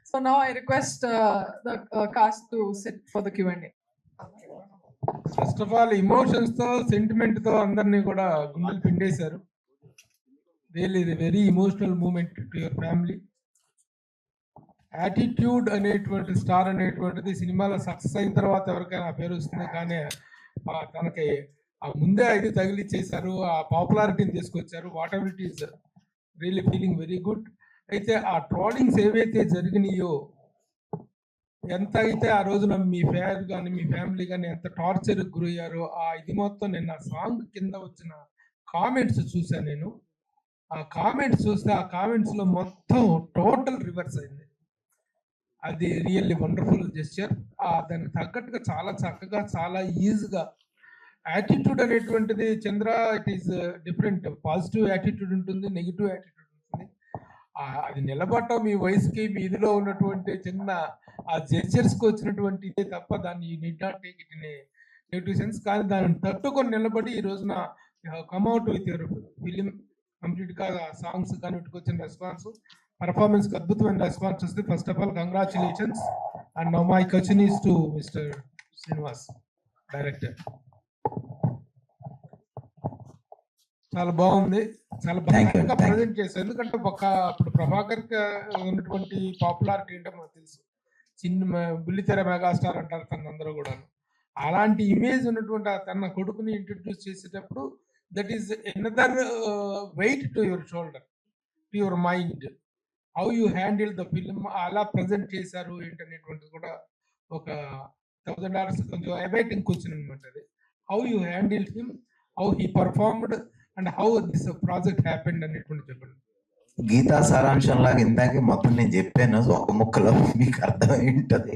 So now I request the cast to sit for the Q&A. First of all emotions తో sentiment తో అందరినీ కూడా గుండెలు పిండేశారు. రియల్లీ ఇది very emotional moment to your family. Attitude అనేటువంటి స్టార్ అనేటువంటిది సినిమాలో సక్సెస్ అయిన తర్వాత ఎవరికైనా పేరు వస్తుంది, కానీ తనకి ఆ ముందే అయితే తగిలిచ్చేశారు, ఆ పాపులారిటీని తీసుకొచ్చారు. What ever it is really feeling very good. అయితే ఆ ట్రోలింగ్స్ ఏవైతే జరిగినాయో, ఎంత అయితే ఆ రోజున మీ ఫేర్ కానీ మీ ఫ్యామిలీ కానీ ఎంత టార్చర్ గురయ్యారో, ఆ ఇది మొత్తం నేను ఆ సాంగ్ కింద వచ్చిన కామెంట్స్ చూసాను. నేను ఆ కామెంట్స్ చూస్తే ఆ కామెంట్స్లో మొత్తం టోటల్ రివర్స్ అయింది. అది రియల్లీ వండర్ఫుల్ జెస్చర్. దానికి తగ్గట్టుగా చాలా చక్కగా చాలా ఈజీగా యాటిట్యూడ్ అనేటువంటిది Chandra it is different. Positive attitude ఉంటుంది, నెగిటివ్ యాటిట్యూడ్ ఉంటుంది. అది నిలబడటం మీ వయసుకి మీ ఇదిలో ఉన్నటువంటి చిన్న ఆ జెస్చర్స్కి వచ్చినటువంటి ఇదే తప్ప దాన్ని you need not take it in a negative sense. కానీ దాన్ని తట్టుకొని నిలబడి ఈ రోజున కమ్అవుట్ విత్ యువర్ ఫిలిం కంప్లీట్గా సాంగ్స్ కానీ వీటికి వచ్చిన రెస్పాన్స్, పర్ఫార్మెన్స్కి అద్భుతమైన రెస్పాన్స్ వస్తుంది. First of all congratulations. And now my question is to mister Srinivas, director. చాలా బాగుంది, చాలా బాగా ప్రజెంట్ చేశారు. ఎందుకంటే అప్పుడు ప్రభాకర్ ఉన్నటువంటి పాపులారిటీ ఏంటో మనకు తెలుసు. చిన్న బుల్లితెర మెగాస్టార్ అంటారు తన అందరూ కూడా. అలాంటి ఇమేజ్ ఉన్నటువంటి తన కొడుకుని ఇంట్రడ్యూస్ చేసేటప్పుడు that is another weight to your shoulder, to your mind. How you handle the film, అలా ప్రజెంట్ చేశారు ఏంటనేటువంటిది కూడా ఒక $1000 కొంచెం అవైటింగ్ క్వశ్చన్ అనమాట. అది how you handle him, how he performed and how this project happened అనేటువంటి చెప్పండి. గీతా సారాంశం లాగా ఇందాకే మొత్తం నేను చెప్పాను, ఒక ముక్కలో మీకు అర్థమై ఉంటుంది.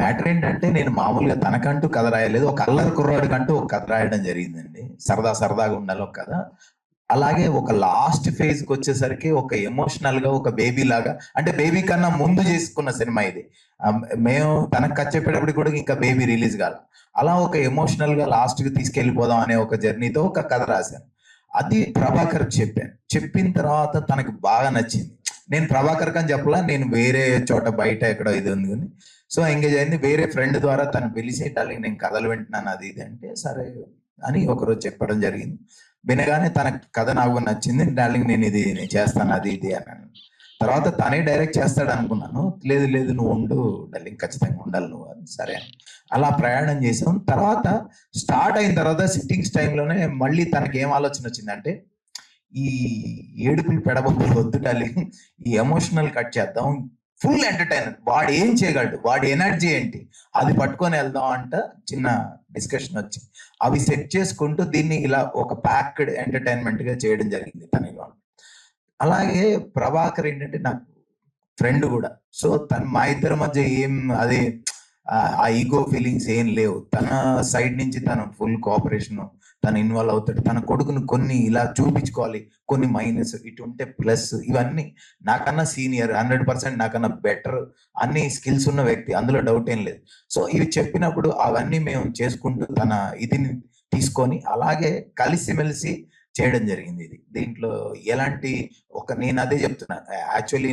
మ్యాటర్ ఏంటంటే నేను మామూలుగా తనకంటూ కథ రాయలేదు, ఒక అల్లరి కుర్రాడికంటూ ఒక కథ రాయడం జరిగిందండి. సరదాగా ఉండాలి ఒక కథ. అలాగే ఒక లాస్ట్ ఫేజ్కి వచ్చేసరికి ఒక ఎమోషనల్ గా ఒక బేబీ లాగా, అంటే బేబీ కన్నా ముందు చేసుకున్న సినిమా ఇది. మేము తనకు కచ్చేపేటప్పుడు కూడా ఇంకా బేబీ రిలీజ్ కాల. అలా ఒక ఎమోషనల్ గా లాస్ట్ కి తీసుకెళ్ళిపోదాం అనే ఒక జర్నీతో ఒక కథ రాశాను. అది ప్రభాకర్ చెప్పాను. చెప్పిన తర్వాత తనకు బాగా నచ్చింది. నేను ప్రభాకర్ అని చెప్పలా, నేను వేరే చోట బయట ఎక్కడో ఇది ఉంది కానీ సో ఎంగేజ్ అయింది. వేరే ఫ్రెండ్ ద్వారా తను పిలిచేటాలి, నేను కథలు వింటున్నాను అది ఇది అంటే సరే అని ఒకరోజు చెప్పడం జరిగింది. వినగానే తన కథ నాకు నచ్చింది. డార్లింగ్ నేను ఇది చేస్తాను అది ఇది అన్నాను. తర్వాత తనే డైరెక్ట్ చేస్తాడు అనుకున్నాను. లేదు నువ్వు ఉండు డార్లింగ్, ఖచ్చితంగా ఉండాలి నువ్వు అని. సరే అలా ప్రయాణం చేసాం. తర్వాత స్టార్ట్ అయిన తర్వాత సిట్టింగ్స్ టైంలోనే మళ్ళీ తనకి ఏం ఆలోచన వచ్చిందంటే, ఈ ఏడుపులు పెడబొబ్బులు వద్దు డార్లింగ్, ఈ ఎమోషనల్ కట్ చేద్దాం, ఫుల్ ఎంటర్టైనర్. వాడు ఏం చేయగలడు, వాడి ఎనర్జీ ఏంటి, అది పట్టుకొని వెళ్దాం అంట చిన్న డిస్కషన్ వచ్చి అవి సెట్ చేసుకుంటూ దీన్ని ఇలా ఒక ప్యాక్డ్ ఎంటర్టైన్మెంట్ గా చేయడం జరిగింది తనలో. అలాగే ప్రభాకర్ ఏంటంటే నాకు ఫ్రెండ్ కూడా. సో మా ఇద్దరి మధ్య ఏం అదే ఆ ఈగో ఫీలింగ్స్ ఏం లేవు. తన సైడ్ నుంచి తన ఫుల్ కోఆపరేషన్, తను ఇన్వాల్వ్ అవుతాడు. తన కొడుకును కొన్ని ఇలా చూపించుకోవాలి, కొన్ని మైనస్, ఇటు ఉంటే ప్లస్, ఇవన్నీ నాకన్నా సీనియర్, 100% నాకన్నా బెటర్, అన్ని స్కిల్స్ ఉన్న వ్యక్తి, అందులో డౌట్ ఏం లేదు. సో ఇవి చెప్పినప్పుడు అవన్నీ మేము చేసుకుంటూ తన ఇదిని తీసుకొని అలాగే కలిసిమెలిసి చేయడం జరిగింది. ఇది దీంట్లో ఎలాంటి నేను అదే చెప్తున్నా. యాక్చువల్లీ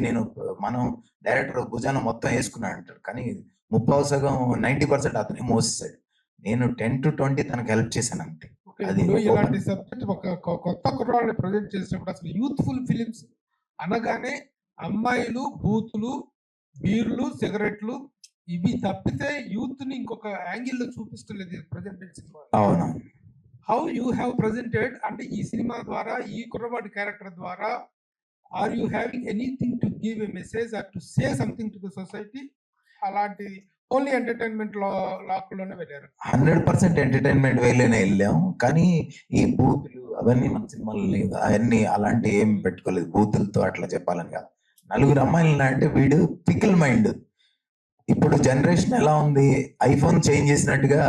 మనం డైరెక్టర్ భుజాన మొత్తం వేసుకున్నాడు అంటారు, కానీ 90% అతనే మోసేసాడు. నేను 10 to 20 తనకు హెల్ప్ చేశాను అంతే. అది ఇలాంటి సబ్జెక్ట్ ఒక కొత్త కుర్రాళ్ళని ప్రజెంట్ చేసినప్పుడు అసలు యూత్ఫుల్ ఫిలిమ్స్ అనగానే అమ్మాయిలు, బూతులు, బీర్లు, సిగరెట్లు, ఇవి తప్పితే యూత్ ని ఇంకొక యాంగిల్ లో చూపిస్తలేదు ప్రజెంట్ సినిమా. అవును. హౌ యూ హ్యావ్ ప్రజెంటెడ్, అంటే ఈ సినిమా ద్వారా, ఈ కుర్రవాడి క్యారెక్టర్ ద్వారా, are you having anything to give a message or to say something to the society? అలాంటి ఓన్లీ ఎంటర్టైన్మెంట్ లాక్లోనే వెళ్ళారు? 100% ఎంటర్టైన్మెంట్ వేలోనే వెళ్ళాం. కానీ ఈ బూతులు అవన్నీ మన సినిమాలు అవన్నీ అలాంటి ఏం పెట్టుకోలేదు. బూతులతో అట్లా చెప్పాలని కాదు. 4 అమ్మాయిలు అంటే వీడు పికిల్ మైండ్. ఇప్పుడు జనరేషన్ ఎలా ఉంది, ఐఫోన్ చేంజ్ చేసినట్టుగా,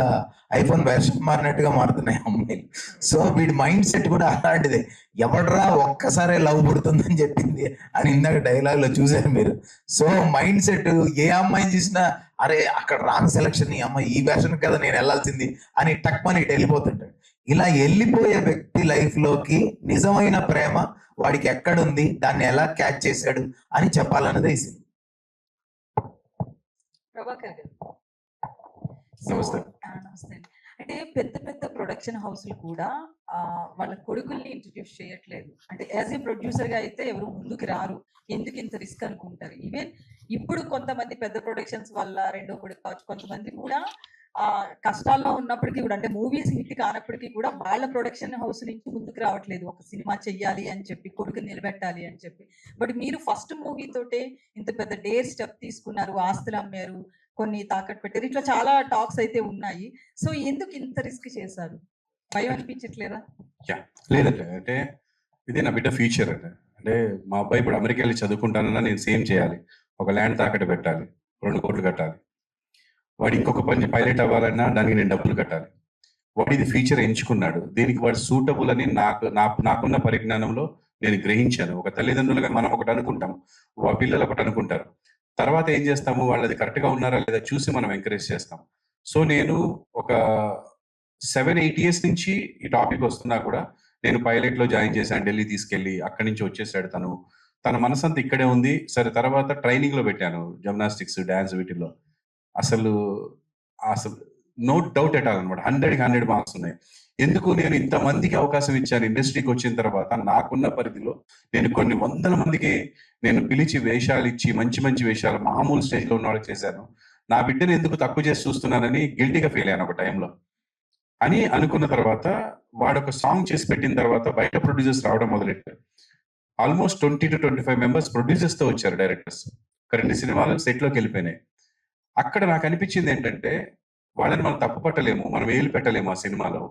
ఐఫోన్ వెర్షన్ మారినట్టుగా మారుతున్నాయి అమ్మాయిలు. సో వీడి మైండ్ సెట్ కూడా అలాంటిదే. ఎవడరా ఒక్కసారే లవ్ పుడుతుందని చెప్పింది అని ఇందాక డైలాగ్ లో చూసారు మీరు. సో మైండ్ సెట్ ఏ అమ్మాయిని చూసినా అరే అక్కడ రాంగ్ సెలక్షన్, ఈ అమ్మాయి ఈ వెర్షన్ కదా నేను వెళ్ళాల్సింది అని టక్మని ఇటు వెళ్ళిపోతుంటాడు. ఇలా వెళ్ళిపోయే వ్యక్తి లైఫ్ లోకి నిజమైన ప్రేమ వాడికి ఎక్కడుంది, దాన్ని ఎలా క్యాచ్ చేశాడు అని చెప్పాలన్నదే ఈ సినిమా. ప్రభాకర్ గారు. నమస్తే. నమస్తే అండి. అంటే పెద్ద పెద్ద ప్రొడక్షన్ హౌస్‌లు కూడా వాళ్ళ కొడుకుల్ని ఇంట్రొడ్యూస్ చేయట్లేదు. అంటే యాస్ ఏ ప్రొడ్యూసర్‌గా అయితే ఎవరు ముందుకు రారు. ఎందుకు ఇంత రిస్క్ అనుకుంటారు. ఈవెన్ ఇప్పుడు కొంతమంది పెద్ద ప్రొడక్షన్స్ వల్ల రెండో కొడుకు కావచ్చు, కొంతమంది కూడా కష్టాల్లో ఉన్నప్పటికీ కూడా, అంటే మూవీస్ హిట్ కానప్పటికీ కూడా వాళ్ళ ప్రొడక్షన్ హౌస్ నుంచి ముందుకు రావట్లేదు. ఒక సినిమా చెయ్యాలి అని చెప్పి, కొడుకుని నిలబెట్టాలి అని చెప్పి. బట్ మీరు ఫస్ట్ మూవీ తోటే ఇంత పెద్ద డేర్ స్టెప్ తీసుకున్నారు, ఆస్తులు అమ్మారు, కొన్ని తాకట్టు పెట్టారు, ఇట్లా చాలా టాక్స్ అయితే ఉన్నాయి. సో ఎందుకు ఇంత రిస్క్ చేశారు? భయం అనిపించట్లేదా? లేదండి, అంటే ఇదే నా బిడ్డ ఫ్యూచర్ అండి. అంటే మా అబ్బాయి ఇప్పుడు అమెరికా వెళ్ళి చదువుకుంటానన్నా నేను సేమ్ చేయాలి. ఒక ల్యాండ్ తాకట్టు పెట్టాలి, 2 కోట్లు కట్టాలి. వాడు ఇంకొక పని పైలట్ అవ్వాలన్నా దానికి నేను డబ్బులు కట్టాలి. వాడు ఇది ఫ్యూచర్ ఎంచుకున్నాడు. దీనికి వాడు సూటబుల్ అని నాకున్న పరిజ్ఞానంలో నేను గ్రహించాను. ఒక తల్లిదండ్రులుగా మనం ఒకటి అనుకుంటాం, పిల్లలు ఒకటి అనుకుంటారు. తర్వాత ఏం చేస్తాము, వాళ్ళది కరెక్ట్గా ఉన్నారా లేదా చూసి మనం ఎంకరేజ్ చేస్తాం. సో నేను ఒక 7-8 ఇయర్స్ నుంచి ఈ టాపిక్ వస్తున్నా కూడా నేను పైలట్లో జాయిన్ చేశాను, ఢిల్లీ తీసుకెళ్ళి అక్కడి నుంచి వచ్చేసాడు తను. తన మనసంతా ఇక్కడే ఉంది. సరే, తర్వాత ట్రైనింగ్లో పెట్టాను, జిమ్నాస్టిక్స్, డ్యాన్స్, వీటిల్లో. అసలు నో డౌట్ ఎట్ ఆల్ అనమాట. 100కి 100 మార్క్స్ ఉన్నాయి. ఎందుకు నేను ఇంతమందికి అవకాశం ఇచ్చాను. ఇండస్ట్రీకి వచ్చిన తర్వాత నాకున్న పరిధిలో నేను కొన్ని వందల మందికి నేను పిలిచి వేషాలు ఇచ్చి, మంచి మంచి వేషాలు మామూలు స్టేజ్లో ఉన్న వాళ్ళకి చేశాను. నా బిడ్డను ఎందుకు తక్కువ చేసి చూస్తున్నానని గిల్టీగా ఫీల్ అయ్యాను ఒక టైంలో. అని అనుకున్న తర్వాత వాడు ఒక సాంగ్ చేసి పెట్టిన తర్వాత బయట ప్రొడ్యూసర్స్ రావడం మొదలెట్టారు. ఆల్మోస్ట్ 20 to 25 మెంబర్స్ ప్రొడ్యూసర్స్తో వచ్చారు, డైరెక్టర్స్. 2 సినిమాలు సెట్లోకి వెళ్ళిపోయినాయి. అక్కడ నాకు అనిపించింది ఏంటంటే, వాళ్ళని మనం తప్పు పట్టలేము, మనం ఏలు పెట్టలేము ఆ సినిమాలో.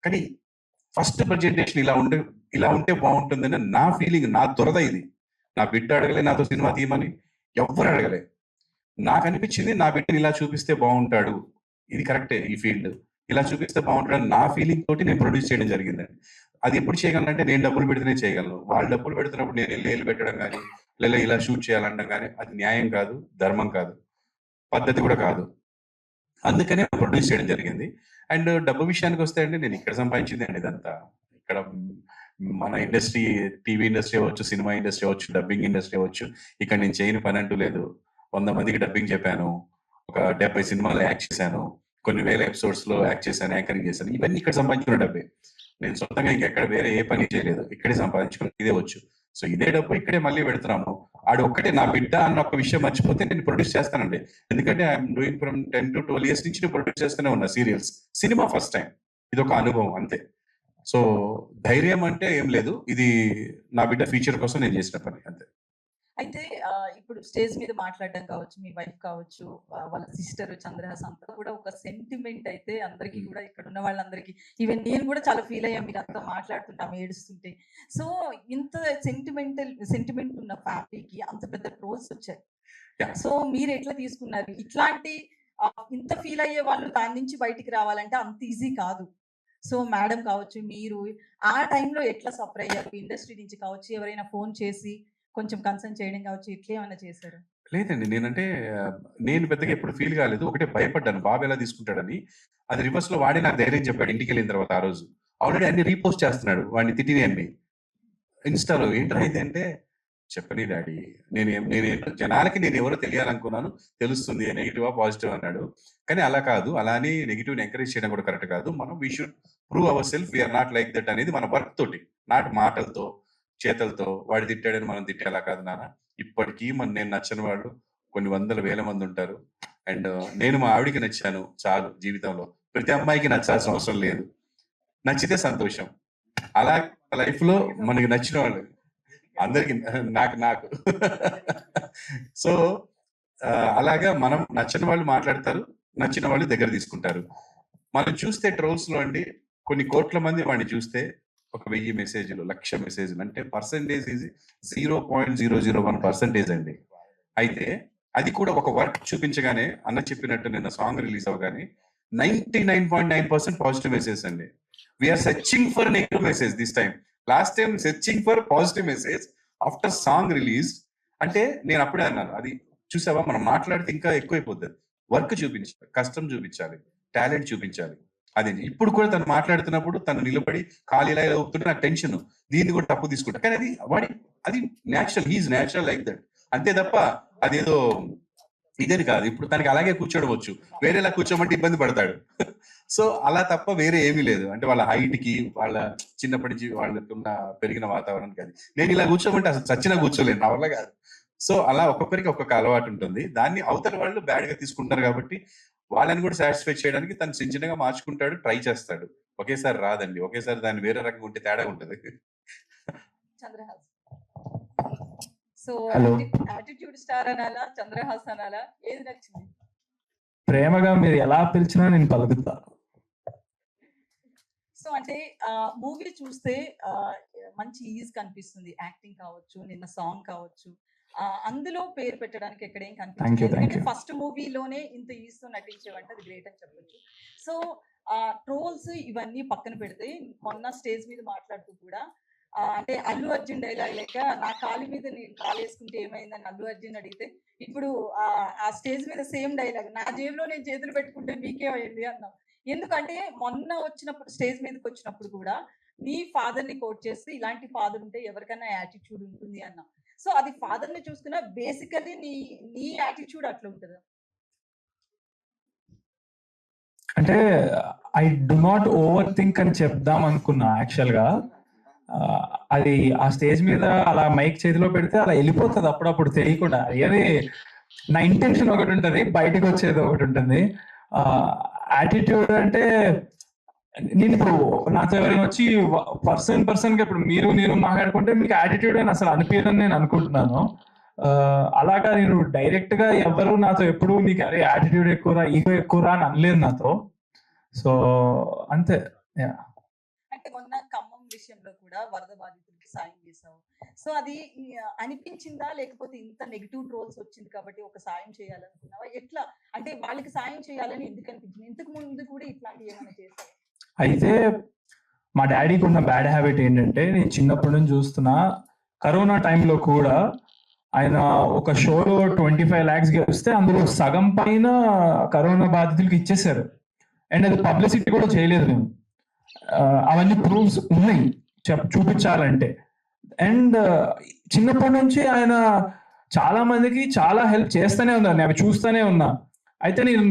కానీ ఫస్ట్ ప్రజెంటేషన్ ఇలా ఉంటే బాగుంటుందని నా ఫీలింగ్, నా దురద ఇది. నా బిడ్డ అడగలే నాతో సినిమా తీయమని, ఎవ్వరు అడగలే. నాకు అనిపించింది నా బిడ్డని ఇలా చూపిస్తే బాగుంటాడు, ఇది కరెక్టే, ఈ ఫీల్డ్ ఇలా చూపిస్తే బాగుంటాడు నా ఫీలింగ్ తోటి నేను ప్రొడ్యూస్ చేయడం జరిగిందండి. అది ఎప్పుడు చేయగలనంటే, నేను డబ్బులు పెడితేనే చేయగలను. వాళ్ళు డబ్బులు పెడుతున్నప్పుడు నేను ఏలు పెట్టడం కానీ, లేదా ఇలా షూట్ చేయాలనడం కానీ అది న్యాయం కాదు, ధర్మం కాదు, పద్ధతి కూడా కాదు. అందుకనే ప్రొడ్యూస్ చేయడం జరిగింది. అండ్ డబ్బు విషయానికి వస్తే అండి, నేను ఇక్కడ సంపాదించింది అండి ఇదంతా. ఇక్కడ మన ఇండస్ట్రీ, టీవీ ఇండస్ట్రీ అవ్వచ్చు, సినిమా ఇండస్ట్రీ అవ్వచ్చు, డబ్బింగ్ ఇండస్ట్రీ అవ్వచ్చు, ఇక్కడ నేను చేయని పని అంటూ లేదు. 100 మందికి డబ్బింగ్ చెప్పాను, ఒక 70 సినిమాలు యాక్ట్ చేశాను, కొన్ని వేల ఎపిసోడ్స్ లో యాక్ట్ చేశాను, యాంకరింగ్ చేశాను. ఇవన్నీ ఇక్కడ సంపాదించుకున్న డబ్బే. నేను సొంతంగా ఇంకెక్కడ వేరే ఏ పని చేయలేదు, ఇక్కడే సంపాదించుకుని ఇదే వచ్చు. సో ఇదే డబ్బు ఇక్కడే మళ్ళీ పెడుతున్నాము. ఆడు ఒక్కటే నా బిడ్డ అన్న ఒక విషయం మర్చిపోతే నేను ప్రొడ్యూస్ చేస్తానండి. ఎందుకంటే I'm doing from 10 to 12 years నుంచి నేను ప్రొడ్యూస్ చేస్తూనే ఉన్నా సీరియల్స్. సినిమా ఫస్ట్ టైం, ఇది ఒక అనుభవం అంతే. సో ధైర్యం అంటే ఏం లేదు, ఇది నా బిడ్డ ఫ్యూచర్ కోసం నేను చేసిన పని అంతే. అయితే ఇప్పుడు స్టేజ్ మీద మాట్లాడడం కావచ్చు, మీ వైఫ్ కావచ్చు, వాళ్ళ సిస్టర్ చంద్రహాస్ అంతా కూడా ఒక సెంటిమెంట్ అయితే అందరికీ కూడా, ఇక్కడ ఉన్న వాళ్ళందరికీ, ఈవెన్ నేను కూడా చాలా ఫీల్ అయ్యాను మీరు అంతా మాట్లాడుతుంటాం ఏడుస్తుంటే. సో ఇంత సెంటిమెంట్ ఉన్న ఫ్యామిలీకి అంత పెద్ద ట్రోల్స్ వచ్చాయి. సో మీరు ఎట్లా తీసుకున్నారు? ఇట్లాంటి ఇంత ఫీల్ అయ్యే వాళ్ళు దాని నుంచి బయటికి రావాలంటే అంత ఈజీ కాదు. సో మేడం కావచ్చు, మీరు ఆ టైంలో ఎట్లా సఫర్ అయ్యారు? ఇండస్ట్రీ నుంచి కావచ్చు, ఎవరైనా ఫోన్ చేసి కొంచెం కన్సర్న్ చేయడం కావచ్చు, ఇట్లా ఏమైనా చేశారు? లేదండి, నేను పెద్దగా ఎప్పుడు ఫీల్ కాలేదు. ఒకటే భయపడ్డాను, బాబు ఎలా తీసుకుంటాడని. అది రివర్స్ లో వాడే నాకు ధైర్యం చెప్పాడు. ఇంటికి వెళ్ళిన తర్వాత ఆ రోజు ఆల్రెడీ అన్ని రీపోస్ట్ చేస్తున్నాడు, వాడిని తిట్టిని అన్ని ఇన్స్టాలో. ఏంటైతే అంటే, చెప్పని డాడీ, జనాలకి నేను ఎవరో తెలియాలనుకున్నాను, తెలుస్తుంది, నెగిటివా పాజిటివ్ అన్నాడు. కానీ అలా కాదు, అలా అని నెగిటివ్ ఎంకరేజ్ చేయడం కూడా కరెక్ట్ కాదు. మనం we should prove our self, we are not like that అనేది మన వర్క్ తోటి, నాట్ మాటలతో చేతలతో. వాడు తిట్టాడని మనం తిట్టేలా కాదు నాన్న. ఇప్పటికీ నేను నచ్చని వాళ్ళు కొన్ని 100,000 మంది ఉంటారు. అండ్ నేను మా ఆవిడికి నచ్చాను చాలు జీవితంలో. ప్రతి అమ్మాయికి నచ్చాల్సిన అవసరం లేదు, నచ్చితే సంతోషం. అలా లైఫ్ లో మనకి నచ్చిన వాళ్ళు అందరికి, నాకు సో అలాగా మనం నచ్చని వాళ్ళు మాట్లాడతారు, నచ్చిన వాళ్ళు దగ్గర తీసుకుంటారు. మనం చూస్తే ట్రోల్స్ లో అండి, కొన్ని కోట్ల మంది వాడిని చూస్తే ఒక 1000 మెసేజ్లు, 1,00,000 మెసేజ్లు, అంటే పర్సెంటేజ్ ఈజ్ 0.001% అండి. అయితే అది కూడా ఒక వర్క్ చూపించగానే, అన్న చెప్పినట్టు నిన్న సాంగ్ రిలీజ్ అవగానే 99.9% పాజిటివ్ మెసేజ్ అండి. We are searching for negative message this time. Last time searching for positive message after song release. అంటే నేను అప్పుడే అన్నాను, అది చూసావా, మనం మాట్లాడితే ఇంకా ఎక్కువైపోతుంది. వర్క్ చూపించాలి, కష్టం చూపించాలి, టాలెంట్ చూపించాలి. అది ఇప్పుడు కూడా తను మాట్లాడుతున్నప్పుడు తను నిలబడి కాలు ఇలా ఊపుతుంటే నాకు టెన్షన్, దీన్ని కూడా తప్పు తీసుకుంటా. కానీ అది natural, he's natural like that, అంతే తప్ప అదేదో ఇదని కాదు, ఇప్పుడు తనకి అలాగే కూర్చోడవచ్చు, వేరేలా కూర్చోమంటే ఇబ్బంది పడతాడు. సో అలా తప్ప వేరే ఏమీ లేదు. అంటే వాళ్ళ హైట్ కి, వాళ్ళ చిన్నప్పటి నుంచి వాళ్ళకి ఉన్న పెరిగిన వాతావరణానికి అది. నేను ఇలా కూర్చోమంటే అసలు చచ్చినా కూర్చోలేను, నా వల్ల కాదు. సో అలా ఒక్కొక్కరికి ఒక్కొక్క అలవాటు ఉంటుంది. దాన్ని అవతల వాళ్ళు బ్యాడ్ గా తీసుకుంటారు కాబట్టి వాళ్ళని కూడా సాటిస్ఫై చేయడానికి తను చిన్నగా మార్చుకుంటాడు, ట్రై చేస్తాడు. ఒకేసారి రాదండి, ఒకేసారి దాన్ని వేరే రకంగా ఉంటే తేడా ఉంటది. Chandrahas. So Hello. Attitude star అనాలా, చంద్రహాస్ అనాలా, ఏది నచ్చింది? ప్రేమగా మీరు ఎలా పిలిచినా నేను పలుకుతా. సో అంటే మూవీ చూస్తే మంచి ఈజ్ కనిపిస్తుంది, యాక్టింగ్ కావచ్చు, నిన్న సాంగ్ కావచ్చు, అందులో పేరు పెట్టడానికి ఎక్కడేం Thank కనిపించలేదు. you, thank ఎందుకంటే you. ఫస్ట్ మూవీలోనే ఇంత ఈజ్ తో నటించేవంటే అది గ్రేట్ అని చెప్పొచ్చు. సో ట్రోల్స్ ఇవన్నీ పక్కన పెడితే మొన్న స్టేజ్ మీద మాట్లాడుతూ కూడా అంటే అల్లు అర్జున్ డైలాగ్ లెక్క నా కాలు మీద నేను కాలు వేసుకుంటే ఏమైందని అల్లు అర్జున్ అడిగితే ఇప్పుడు ఆ స్టేజ్ మీద సేమ్ డైలాగ్, నా జేబులో నేను చేతులు పెట్టుకుంటే మీకేమైంది అన్నాం. ఎందుకంటే మొన్న వచ్చినప్పుడు స్టేజ్ మీదకి వచ్చినప్పుడు కూడా నీ ఫాదర్ ని కోట్ చేస్తే ఇలాంటి ఫాదర్ ఉంటే ఎవరికైనా యాటిట్యూడ్ ఉంటుంది అన్నాం. సో అది ఫాదర్ ని చూసుకున్నా బేసికలీ నీ యాటిట్యూడ్ అట్లా ఉంటుంది. అంటే I do not over think అని చెప్దాం అనుకున్నా యాక్చువల్ గా. అది ఆ స్టేజ్ మీద అలా మైక్ చేతిలో పెడితే అలా వెళ్ళిపోతుంది అప్పుడప్పుడు తెలియకుండా. ఏది నా ఇంటెన్షన్ ఒకటి ఉంటుంది, బయటకు వచ్చేది ఒకటి ఉంటుంది. యాటిట్యూడ్ అంటే నేను ఇప్పుడు నాతో ఎవరైనా వచ్చి పర్సన్ గా ఇప్పుడు మీరు నేను మాట్లాడుకుంటే మీకు యాటిట్యూడ్ అని అసలు అనిపించదని నేను అనుకుంటున్నాను. అలాగా నేను డైరెక్ట్ గా ఎవరు నాతో ఎప్పుడు మీకు అరే యాటిట్యూడ్ ఎక్కువరా, ఈగో ఎక్కువరా అని అనలేదు నాతో. సో అంతే. అంటే మొన్న ఖమ్మం విషయంలో కూడా వరద బాధితులకి సాయం చేసావు. సో అది అనిపించిందా, లేకపోతే ఇంత నెగిటివ్ ట్రోల్స్ వచ్చింది కాబట్టి ఒక సాయం చేయాలనుకున్నావా? ఎట్లా అంటే వాళ్ళకి సాయం చేయాలని ఎందుకు అనిపించింది? ఇంతకు ముందు కూడా ఇట్లాంటి ఏమైనా చేసావు? అయితే మా డాడీకి ఉన్న బ్యాడ్ హ్యాబిట్ ఏంటంటే, నేను చిన్నప్పటి నుంచి చూస్తున్నా, కరోనా టైంలో కూడా ఆయన ఒక షోలో 25 lakhs గెలిస్తే అందులో సగం పైన కరోనా బాధితులకు ఇచ్చేసారు. అండ్ అది పబ్లిసిటీ కూడా చేయలేదు మేము. అవన్నీ ప్రూఫ్స్ ఉన్నాయి చూపించాలంటే. అండ్ చిన్నప్పటి నుంచి ఆయన చాలా మందికి చాలా హెల్ప్ చేస్తూనే ఉన్నారు, నేను అవి చూస్తూనే ఉన్నా. అయితే నేను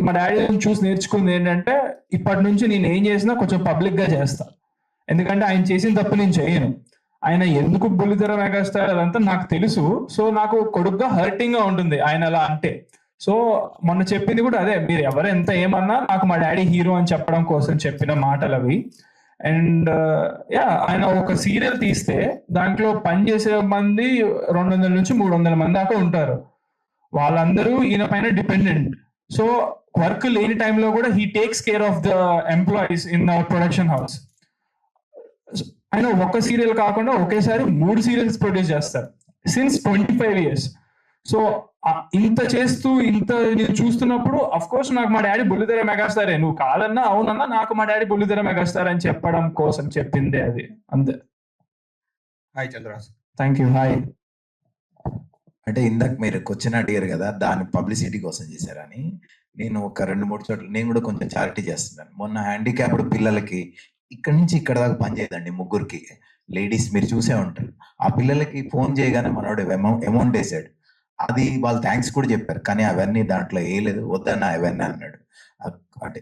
మా డాడీ చూసి నేర్చుకుంది ఏంటంటే, ఇప్పటి నుంచి నేను ఏం చేసినా కొంచెం పబ్లిక్ గా చేస్తా. ఎందుకంటే ఆయన చేసిన తప్పు నేను చేయను. ఆయన ఎందుకు బుల్లితెర మెగాస్టార్ అదంతా నాకు తెలుసు. సో నాకు కొడుకుగా హర్టింగ్ గా ఉంటుంది ఆయన అలా అంటే. సో మొన్న చెప్పింది కూడా అదే, మీరు ఎవరు ఎంత ఏమన్నా నాకు మా డాడీ హీరో అని చెప్పడం కోసం చెప్పిన మాటలు అవి. అండ్ ఆయన ఒక సీరియల్ తీస్తే దాంట్లో పనిచేసే మంది 200 నుంచి 300 మంది దాకా ఉంటారు. వాళ్ళందరూ ఈయన పైన డిపెండెంట్. సో వర్క్ లేని టైంలో కూడా he takes care of the employees in our production house. ఆయన ఒక సీరియల్ కాకుండా ఒకేసారి 3 సీరియల్స్ ప్రొడ్యూస్ చేస్తారు సిన్స్ 25 years. సో ఇంత చేస్తూ ఇంత నేను చూస్తున్నప్పుడు అఫ్ కోర్స్ నాకు మా డాడీ బుల్లితెర మెగాస్టారే, నువ్వు కాదన్నా అవునన్నా నాకు మా డాడీ బుల్లితెర మెగాస్టార్ అని చెప్పడం కోసం చెప్పిందే అది, అంతే. Hi Chandraraj. Thank you. Hi. అంటే ఇందాక మీరు క్వశ్చన్ అడిగారు కదా, దాని పబ్లిసిటీ కోసం చేశారని. నేను ఒక 2-3 చోట్ల నేను కూడా కొంచెం చారిటీ చేస్తున్నాను. మొన్న హ్యాండిక్యాప్డ్ పిల్లలకి ఇక్కడి నుంచి ఇక్కడ దాకా పని చేయదండి, 3 లేడీస్ మీరు చూసే ఉంటారు. ఆ పిల్లలకి ఫోన్ చేయగానే మనోడు అమౌంట్ వేసాడు. అది వాళ్ళు థ్యాంక్స్ కూడా చెప్పారు, కానీ అవన్నీ దాంట్లో వేయలేదు, వద్దన్న అవన్నీ అన్నాడు. అంటే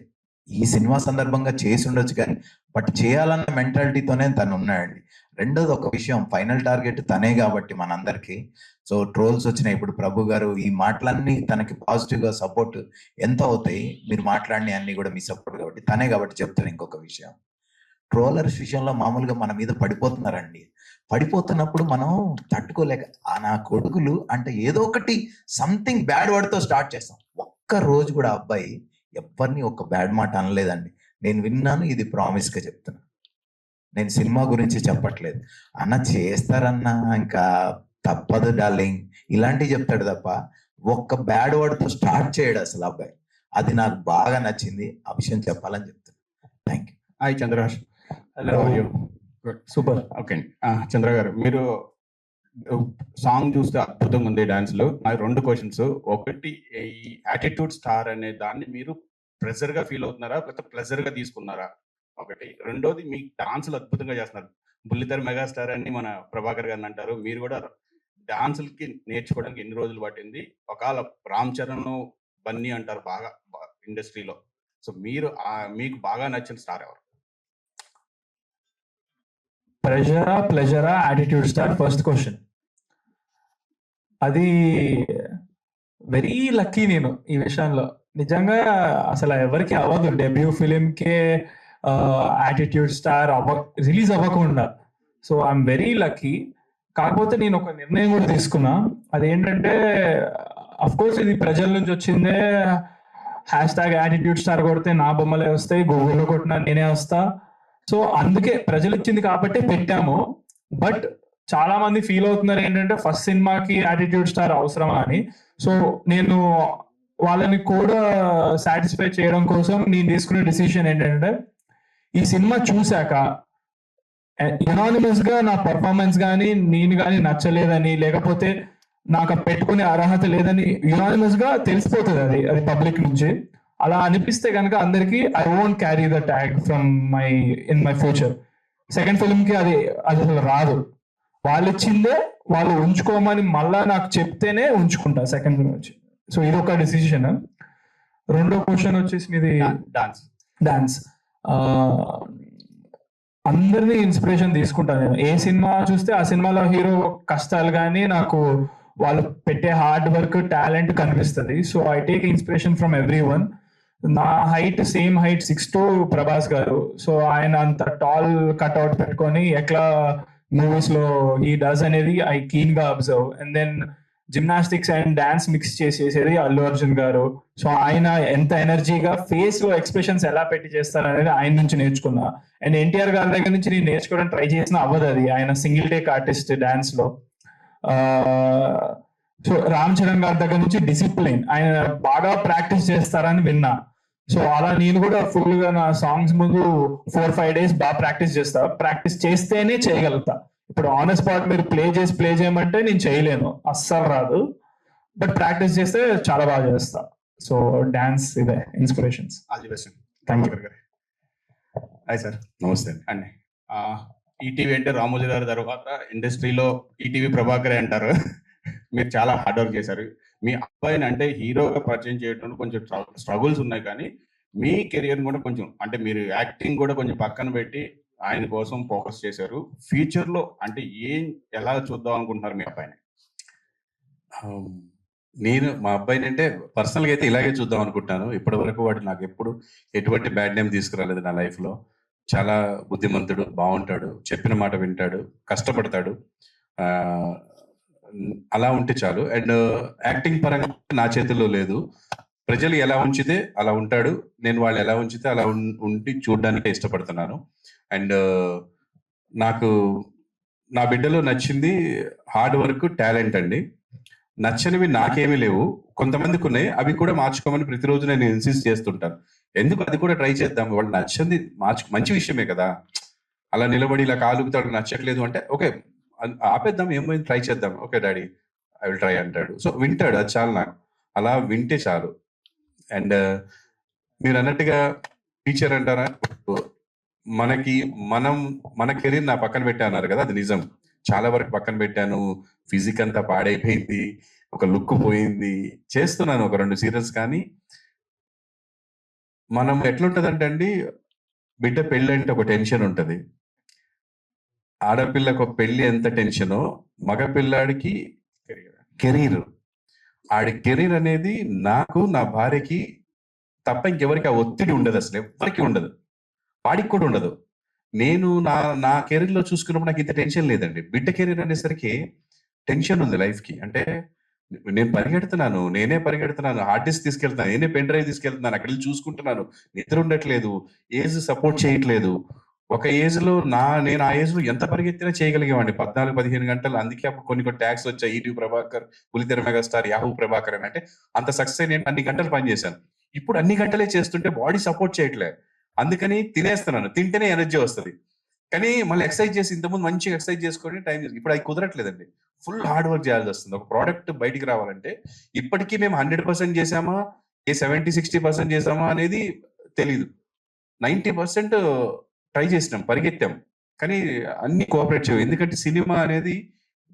ఈ సినిమా సందర్భంగా చేసి ఉండొచ్చు కానీ బట్ చేయాలన్న మెంటాలిటీతోనే తను ఉన్నాడండి. రెండోది ఒక విషయం, ఫైనల్ టార్గెట్ తనే కాబట్టి మనందరికీ. సో ట్రోల్స్ వచ్చినాయి, ఇప్పుడు ప్రభు గారు ఈ మాటలన్నీ తనకి పాజిటివ్ గా సపోర్ట్ ఎంత అవుతాయి, మీరు మాట్లాడిన అన్ని కూడా మీ సపోర్ట్ కాబట్టి తనే కాబట్టి చెప్తాను. ఇంకొక విషయం, ట్రోలర్స్ విషయంలో మామూలుగా మన మీద పడిపోతున్నారండి. పడిపోతున్నప్పుడు మనం తట్టుకోలేక నా కొడుకులు అంటే ఏదో ఒకటి సంథింగ్ బ్యాడ్ వర్డ్తో స్టార్ట్ చేస్తాం. ఒక్క రోజు కూడా అబ్బాయి ఎవరిని ఒక బ్యాడ్ మాట అనలేదండి. నేను విన్నాను, ఇది ప్రామిస్ గా చెప్తున్నా. నేను సినిమా గురించి చెప్పట్లేదు. అన్న చేస్తారన్నా ఇంకా తప్పదు డార్లింగ్ ఇలాంటివి చెప్తాడు తప్ప ఒక్క బ్యాడ్ వర్డ్తో స్టార్ట్ చేయడు అసలు అబ్బాయి. అది నాకు బాగా నచ్చింది, ఆ విషయం చెప్పాలని చెప్తున్నా. Thank you. Hi Chandraraj. Hello. Super. Okay Chandra garu, మీరు సాంగ్ చూస్తే అద్భుతంగా ఉంది, డాన్స్ లో. నాకు 2 క్వశ్చన్స్. ఒకటి, ఈ యాటిట్యూడ్ స్టార్ అనే దాన్ని మీరు ప్రెజర్ గా ఫీల్ అవుతున్నారా లేకపోతే ప్లెజర్ గా తీసుకున్నారా? ఒకటి. రెండోది, మీ డాన్సులు అద్భుతంగా చేస్తున్నారు. బుల్లితెర మెగాస్టార్ అని మన ప్రభాకర్ గారిని అంటారు, మీరు కూడా డాన్సులకి నేర్చుకోవడానికి ఎన్ని రోజులు పట్టింది? ఒకవేళ రామ్ చరణ్, బన్నీ అంటారు బాగా ఇండస్ట్రీలో. సో మీరు మీకు బాగా నచ్చిన స్టార్ ఎవరు? ప్లెజరా యాటిట్యూడ్ స్టార్? First question. అది వెరీ లక్కీ నేను ఈ విషయంలో. నిజంగా అసలు ఎవరికి అవ్వదు డెబ్యూ ఫిలింకే యాటిట్యూడ్ స్టార్ రిలీజ్ అవ్వకుండా. So I'm very lucky. కాకపోతే నేను ఒక నిర్ణయం కూడా తీసుకున్నా. అదేంటంటే అఫ్ కోర్స్ ఇది ప్రజల నుంచి వచ్చిందే. హ్యాష్ యాటిట్యూడ్ స్టార్ కొడితే నా బొమ్మలే వస్తాయి, గూగుల్లో కొట్టినా నేనే వస్తా. సో అందుకే ప్రజలు ఇచ్చింది కాబట్టి పెట్టాము. బట్ చాలా మంది ఫీల్ అవుతున్నారు ఏంటంటే ఫస్ట్ సినిమాకి యాటిట్యూడ్ స్టార్ అవసరమా అని. సో నేను వాళ్ళని కూడా సాటిస్ఫై చేయడం కోసం నేను తీసుకునే డిసిషన్ ఏంటంటే, ఈ సినిమా చూశాక యునానిమస్ గా నా పర్ఫార్మెన్స్ కానీ నేను కానీ నచ్చలేదని, లేకపోతే నాకు పెట్టుకునే అర్హత లేదని యునానిమస్ గా తెలిసిపోతుంది అది పబ్లిక్ నుంచి. అలా అనిపిస్తే కనుక అందరికి I won't carry the tag from in my future. Second film కి అది అసలు రాదు. వాళ్ళు ఇచ్చిందే వాళ్ళు ఉంచుకోమని మళ్ళా నాకు చెప్తేనే ఉంచుకుంటా సెకండ్ ఫిల్మ్ వచ్చి. సో ఇది ఒక డిసిషన్. రెండో క్వశ్చన్ వచ్చేసి మీది డాన్స్. అందరినీ ఇన్స్పిరేషన్ తీసుకుంటాను నేను. ఏ సినిమా చూస్తే ఆ సినిమాలో హీరో కష్టాలు కానీ నాకు వాళ్ళు పెట్టే హార్డ్ వర్క్, టాలెంట్ కనిపిస్తుంది. So I take inspiration from every one. నా హైట్ సేమ్ హైట్ 6'2" ప్రభాస్ గారు. సో ఆయన అంత టాల్ కట్అవుట్ పెట్టుకొని ఎట్లా మూవీస్ లో ఈ డస్ అనేది ఐ కీన్ గా observe. And then gymnastics and dance mix చేసేది అల్లు అర్జున్ గారు. సో ఆయన ఎంత ఎనర్జీగా ఫేస్ లో ఎక్స్ప్రెషన్స్ ఎలా పెట్టి చేస్తారు అనేది ఆయన నుంచి నేర్చుకున్నా. అండ్ ఎన్టీఆర్ గారి దగ్గర నుంచి నేను నేర్చుకోవడం ట్రై చేసిన అవ్వదు అది. ఆయన సింగిల్ టేక్ ఆర్టిస్ట్ డాన్స్ లో. సో రామ్ చరణ్ గారి దగ్గర నుంచి డిసిప్లిన్, ఆయన బాగా ప్రాక్టీస్ చేస్తారని విన్నా. సో అలా నేను కూడా ఫుల్ గా నా సాంగ్స్ ముందు 4-5 days బాగా ప్రాక్టీస్ చేస్తా. ప్రాక్టీస్ చేస్తేనే చేయగలుగుతా. ఇప్పుడు ఆన్ స్పాట్ మీరు ప్లే చేయమంటే నేను చేయలేను, అస్సలు రాదు. బట్ ప్రాక్టీస్ చేస్తే చాలా బాగా చేస్తా. సో డాన్స్ ఇదే inspirations. Thank you. Hi sir. నమస్తే అండి. ఈటీవీ అంటే రామోజీ గారి తర్వాత ఇండస్ట్రీలో ఈటీవీ ప్రభాకరే అంటారు. మీరు చాలా హార్డ్ వర్క్ చేశారు. మీ అబ్బాయిని అంటే హీరోగా పరిచయం చేయడం కొంచెం స్ట్రగుల్స్ ఉన్నాయి, కానీ మీ కెరియర్ కూడా కొంచెం అంటే మీరు యాక్టింగ్ కూడా కొంచెం పక్కన పెట్టి ఆయన కోసం ఫోకస్ చేశారు. ఫ్యూచర్ లో అంటే ఎలా చూద్దాం అనుకుంటున్నారు మీ అబ్బాయిని? నేను మా అబ్బాయిని అంటే పర్సనల్ గా అయితే ఇలాగే చూద్దాం అనుకుంటున్నాను. ఇప్పటి వరకు వాడు నాకు ఎప్పుడు ఎటువంటి బ్యాడ్ నేమ్ తీసుకురాలేదు నా లైఫ్ లో. చాలా బుద్ధిమంతుడు, బాగుంటాడు, చెప్పిన మాట వింటాడు, కష్టపడతాడు. అలా ఉంటే చాలు. అండ్ యాక్టింగ్ పరంగా నా చేతుల్లో లేదు. ప్రజలు ఎలా ఉంచితే అలా ఉంటాడు. నేను వాళ్ళు ఎలా ఉంచితే అలా ఉండి చూడడానికి ఇష్టపడుతున్నాను. అండ్ నాకు నా బిడ్డలో నచ్చింది హార్డ్ వర్క్, టాలెంట్ అండి. నచ్చనివి నాకేమీ లేవు, కొంతమందికి ఉన్నాయి. అవి కూడా మార్చుకోమని ప్రతిరోజు నేను ఇన్సిస్ట్ చేస్తుంటాను. ఎందుకు అది కూడా ట్రై చేద్దాం. వాళ్ళు నచ్చింది మంచి విషయమే కదా. అలా నిలబడి ఇలా కాలుగుతాడు నచ్చట్లేదు అంటే ఓకే ఆపేద్దాం, ఏమైంది, ట్రై చేద్దాం. Okay daddy I will try అంటాడు. సో వింటాడు, అది చాలు నాకు. అలా వింటే చాలు. అండ్ మీరు అన్నట్టుగా టీచర్ అంటారా, మన కెరీర్ నా పక్కన పెట్టా అన్నారు కదా, అది నిజం. చాలా వరకు పక్కన పెట్టాను. ఫిజిక్ అంతా పాడైపోయింది, ఒక లుక్ పోయింది. చేస్తున్నాను ఒక 2 సీరియల్స్. కానీ మనం ఎట్లుంటదంటే అండి, బిడ్డ పెళ్ళి అంటే ఒక టెన్షన్ ఉంటది. ఆడపిల్లకు పెళ్లి ఎంత టెన్షనో మగ పిల్లాడికి కెరీర్. ఆడి కెరీర్ అనేది నాకు, నా భార్యకి తప్ప ఇంకెవరికి ఆ ఒత్తిడి ఉండదు. అసలు ఎవరికి ఉండదు, వాడికి కూడా ఉండదు. నేను నా కెరీర్ లో చూసుకున్నప్పుడు నాకు ఇంత టెన్షన్ లేదండి. బిడ్డ కెరీర్ అనేసరికి టెన్షన్ ఉంది లైఫ్ కి. అంటే నేను నేనే పరిగెడుతున్నాను, హార్డ్ డిస్క్ తీసుకెళ్తున్నాను, నేనే పెన్ డ్రైవ్ తీసుకెళ్తున్నాను, అక్కడ చూసుకుంటున్నాను, నిద్ర ఉండట్లేదు, ఏజ్ సపోర్ట్ చేయట్లేదు. ఒక ఏజ్ లో నేను ఆ ఏజ్ లో ఎంత పరిగెత్తినా చేయగలిగేవాడిని, 14-15 గంటలు. అందుకే అప్పుడు కొన్ని ట్యాగ్స్ వచ్చాయి, ఈటీవీ ప్రభాకర్, పులితెర మెగాస్టార్, యాహూ ప్రభాకర్ అని. అంటే అంత సక్సెస్ నేను అన్ని గంటలు పనిచేశాను. ఇప్పుడు అన్ని గంటలే చేస్తుంటే బాడీ సపోర్ట్ చేయట్లే. అందుకని తినేస్తున్నాను, తింటేనే ఎనర్జీ వస్తుంది. కానీ మళ్ళీ ఎక్సర్సైజ్ చేసి, ఇంతకుముందు మంచిగా ఎక్సర్సైజ్ చేసుకొని టైం ఇప్పుడు అది కుదరట్లేదండి. ఫుల్ హార్డ్ వర్క్ చేయాల్సి వస్తుంది. ఒక ప్రోడక్ట్ బయటికి రావాలంటే ఇప్పటికీ మేము 100% చేసామా, 70-60% చేసామా అనేది తెలీదు. 90% ట్రై చేసినాం, పరిగెత్తాం, కానీ అన్ని కోఆపరేట్ చేయవు. ఎందుకంటే సినిమా అనేది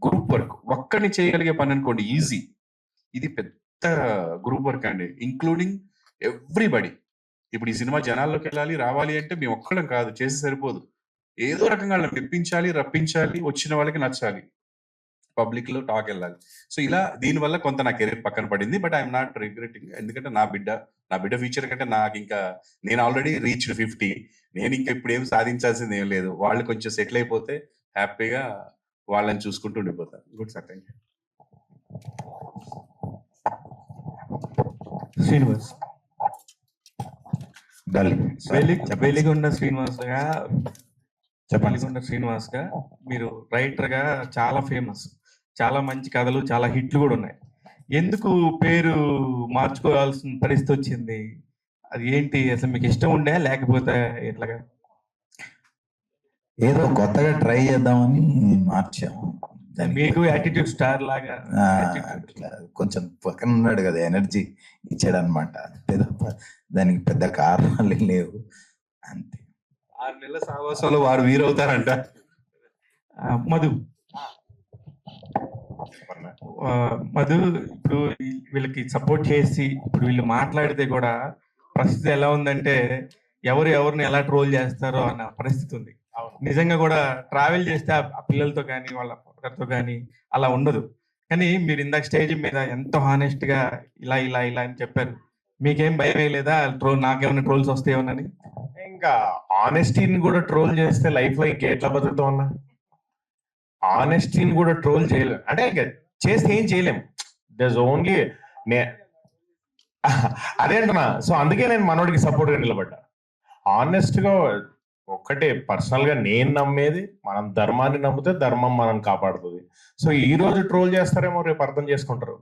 గ్రూప్ వర్క్ ఒక్కడిని చేయగలిగే పని అనుకోండి ఈజీ. ఇది పెద్ద గ్రూప్ వర్క్ అండి, ఇంక్లూడింగ్ ఎవ్రీబడి. ఇప్పుడు ఈ సినిమా జనాల్లోకి వెళ్ళాలి రావాలి అంటే మేము ఒక్కడం కాదు చేసి సరిపోదు, ఏదో రకంగా వాళ్ళని మెప్పించాలి, రప్పించాలి, వచ్చిన వాళ్ళకి నచ్చాలి, పబ్లిక్ లో టాక్ వెళ్ళాలి. సో ఇలా దీనివల్ల కొంత నా కెరీర్ పక్కన పడింది. బట్ ఐఎమ్ నాట్ రిగ్రెటింగ్, ఎందుకంటే నా బిడ్డ ఫ్యూచర్ కంటే నాకు ఇంకా, నేను ఆల్రెడీ రీచ్డ్ 50, నేను ఇంకా ఇప్పుడు ఏం సాధించాల్సింది ఏం లేదు. వాళ్ళు కొంచెం సెటిల్ అయిపోతే హ్యాపీగా వాళ్ళని చూసుకుంటూ ఉండిపోతారు. Good sir, thank you. Srinivas, Veligonda Srinivas గా చెప్పండి. శ్రీనివాస్ గా మీరు రైటర్ గా చాలా ఫేమస్, చాలా మంచి కథలు, చాలా హిట్లు కూడా ఉన్నాయి. ఎందుకు పేరు మార్చుకోవాల్సిన పరిస్థితి వచ్చింది? అది ఏంటి? అసలు మీకు ఇష్టం ఉండే లేకపోతే ఎట్లాగా? ఏదో కొత్తగా ట్రై చేద్దామని మార్చాము. మీకు యాటిట్యూడ్ స్టార్ లాగా అట్లా కొంచెం పక్కన ఉన్నాడు కదా, ఎనర్జీ ఇచ్చాడు అనమాట, అంతే తప్ప దానికి పెద్ద కారణాలు ఏం లేవు, అంతే. 6 నెలల సావాసంలో వారు వీరవుతారంట. మధు, మధు ఇప్పుడు వీళ్ళకి సపోర్ట్ చేసి ఇప్పుడు వీళ్ళు మాట్లాడితే కూడా పరిస్థితి ఎలా ఉందంటే ఎవరిని ఎలా ట్రోల్ చేస్తారో అన్న పరిస్థితి ఉంది. నిజంగా కూడా ట్రావెల్ చేస్తే ఆ పిల్లలతో కానీ వాళ్ళ తో కానీ అలా ఉండదు. కానీ మీరు ఇందాక స్టేజ్ మీద ఎంతో హానెస్ట్ గా ఇలా ఇలా ఇలా అని చెప్పారు. మీకేం భయం లేదా నాకేమైనా ట్రోల్స్ వస్తాయేమోనని? ఇంకా ఆనెస్టీని కూడా ట్రోల్ చేస్తే లైఫ్ లో ఇంకెట్లా బతుకుతా ఉన్నా? ఆనెస్టీని కూడా ట్రోల్ చేయలేం అంటే ఇంకా చేస్తే ఏం చేయలేం. దర్స్ ఓన్లీ అదే అంటున్నా. సో అందుకే నేను మనోడికి సపోర్ట్ గా నిలబడ్డా. ఆనెస్ట్ గా ఒక్కటే పర్సనల్ గా నేను నమ్మేది, మనం ధర్మాన్ని నమ్మితే ధర్మం మనం కాపాడుతుంది. సో ఈ రోజు ట్రోల్ చేస్తారేమో, రేపు అర్థం చేసుకుంటారు.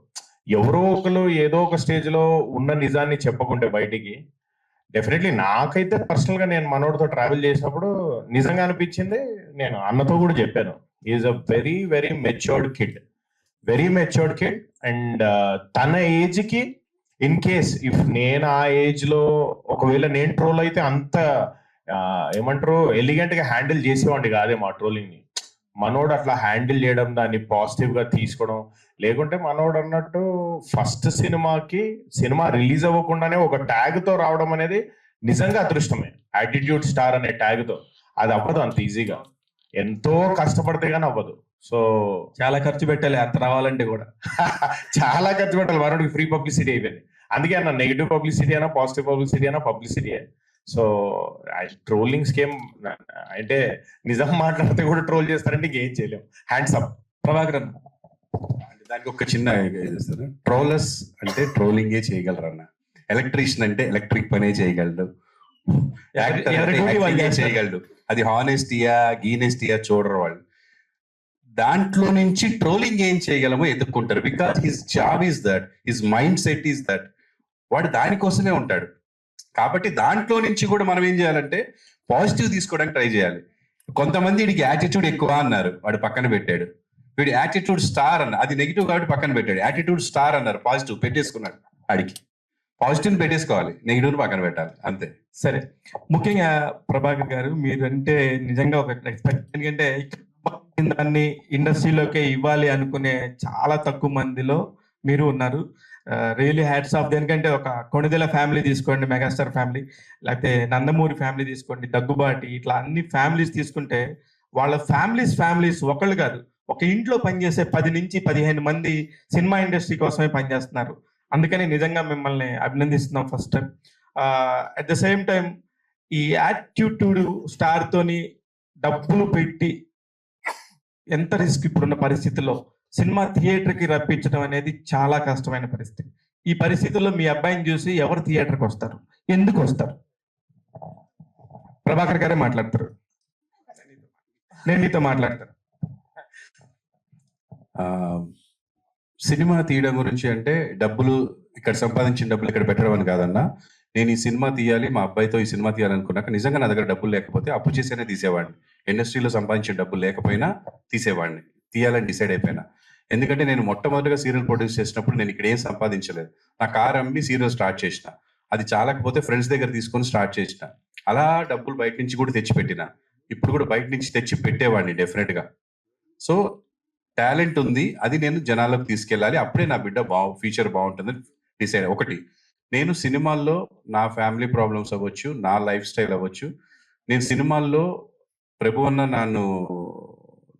ఎవరో ఒకరు ఏదో ఒక స్టేజ్ లో ఉన్న నిజాన్ని చెప్పకుంటే బయటికి, డెఫినెట్లీ నాకైతే పర్సనల్ గా నేను మనోడితో ట్రావెల్ చేసినప్పుడు నిజంగా అనిపించింది. నేను అన్నతో కూడా చెప్పాను, is a very very matured kid, and తన ఏజ్ కి ఇన్ కేస్ ఇఫ్ నేను ఆ ఏజ్ లో ఒకవేళ నేను ట్రోల్ అయితే అంత ఏమంటారు ఎలిగెంట్ గా హ్యాండిల్ చేసేవాడిని కాదేమో ఆ ట్రోలింగ్ ని. మనోడు అట్లా హ్యాండిల్ చేయడం, దాన్ని పాజిటివ్ గా తీసుకోవడం. లేకుంటే మనోడు అన్నట్టు ఫస్ట్ సినిమా రిలీజ్ అవ్వకుండానే ఒక ట్యాగ్ తో రావడం అనేది నిజంగా అదృష్టమే. యాటిట్యూడ్ స్టార్ అనే ట్యాగ్ తో అది అవ్వదు అంత ఈజీగా, ఎంతో కష్టపడితే గానీ అవ్వదు. సో చాలా ఖర్చు పెట్టాలి అంత రావాలంటే కూడా. చాలా ఖర్చు పెట్టాలి. మనోడికి ఫ్రీ పబ్లిసిటీ అయిపోయింది. అందుకే అన్న నెగిటివ్ పబ్లిసిటీ అయినా పాజిటివ్ పబ్లిసిటీ అయినా పబ్లిసిటీ. సో ట్రోలింగ్స్ ఏం అంటే నిజం మాట్లాడితే కూడా ట్రోల్ చేస్తారంటే ఇంకేం చేయలేం. Hands up. ప్రభాకర్, దానికి ఒక చిన్న ట్రోలర్స్ అంటే ట్రోలింగే చేయగలరు అన్న. ఎలక్ట్రీషియన్ అంటే ఎలక్ట్రిక్ పనే చేయగలడు, చేయగలడు. అది హానెస్టీయా గీనెస్టీయా చూడరు వాళ్ళు. దాంట్లో నుంచి ట్రోలింగ్ ఏం చేయగలమో ఎదుర్కొంటారు. Because his job is that, his mind set is that. వాడు దానికోసమే ఉంటాడు. కాబట్టి దాంట్లో నుంచి కూడా మనం ఏం చేయాలంటే పాజిటివ్ తీసుకోవడానికి ట్రై చేయాలి. కొంతమంది వీడికి యాటిట్యూడ్ ఎక్కువ అన్నారు, వాడు పక్కన పెట్టాడు. వీడి యాటిట్యూడ్ స్టార్ అన్న, అది నెగిటివ్ కాబట్టి పక్కన పెట్టాడు. యాటిట్యూడ్ స్టార్ అన్నారు, పాజిటివ్ పెట్టేసుకున్నాడు. వాడికి పాజిటివ్ పెట్టేసుకోవాలి, నెగిటివ్ పక్కన పెట్టాలి, అంతే. సరే, ముఖ్యంగా ప్రభాకర్ గారు మీరంటే నిజంగా ఒక రెస్పెక్ట్. ఎందుకంటే దాన్ని ఇండస్ట్రీలోకి ఇవ్వాలి అనుకునే చాలా తక్కువ మందిలో మీరు ఉన్నారు. Really hats off. దేనికంటే ఒక కొణిదెల ఫ్యామిలీ తీసుకోండి, మెగాస్టార్ ఫ్యామిలీ, లేకపోతే నందమూరి ఫ్యామిలీ తీసుకోండి, దగ్గుబాటి, ఇట్లా అన్ని ఫ్యామిలీస్ తీసుకుంటే వాళ్ళ ఫ్యామిలీస్ ఒకళ్ళు కాదు, ఒక ఇంట్లో పనిచేసే 10 నుంచి 15 మంది సినిమా ఇండస్ట్రీ కోసమే పనిచేస్తున్నారు. అందుకని నిజంగా మిమ్మల్ని అభినందిస్తున్నాం first time. At the same time ఈ యాటిట్యూడ్ స్టార్ తోని డబ్బులు పెట్టి ఎంత రిస్క్ ఇప్పుడున్న పరిస్థితుల్లో సినిమా థియేటర్కి రప్పించడం అనేది చాలా కష్టమైన పరిస్థితి. ఈ పరిస్థితుల్లో మీ అబ్బాయిని చూసి ఎవరు థియేటర్కి వస్తారు, ఎందుకు వస్తారు? ప్రభాకర్ గారే మాట్లాడతారు, నేను మీతో మాట్లాడతాను. సినిమా తీయడం గురించి అంటే డబ్బులు ఇక్కడ సంపాదించిన డబ్బులు ఇక్కడ పెట్టడం అని కాదన్నా. నేను ఈ సినిమా తీయాలి, మా అబ్బాయితో ఈ సినిమా తీయాలనుకున్నాక నిజంగా నా దగ్గర డబ్బులు లేకపోతే అప్పు చేసేనే తీసేవాడిని. ఇండస్ట్రీలో సంపాదించిన డబ్బులు లేకపోయినా తీసేవాడిని, తీయాలని డిసైడ్ అయిపోయినా. ఎందుకంటే నేను మొట్టమొదటిగా సీరియల్ ప్రొడ్యూస్ చేసినప్పుడు నేను ఇక్కడ ఏం సంపాదించలేదు. నా కార్ అమ్మి సీరియల్ స్టార్ట్ చేసిన, అది చాలకపోతే ఫ్రెండ్స్ దగ్గర తీసుకొని స్టార్ట్ చేసిన. అలా డబ్బులు బయట నుంచి కూడా తెచ్చి పెట్టిన, ఇప్పుడు కూడా బయట నుంచి తెచ్చి పెట్టేవాడిని డెఫినెట్గా. సో టాలెంట్ ఉంది, అది నేను జనాలకు తీసుకెళ్ళాలి, అప్పుడే నా బిడ్డ ఫ్యూచర్ బాగుంటుందని డిసైడ్. ఒకటి, నేను సినిమాల్లో నా ఫ్యామిలీ ప్రాబ్లమ్స్ అవ్వచ్చు, నా లైఫ్ స్టైల్ అవ్వచ్చు, నేను సినిమాల్లో ప్రభు అన్న నన్ను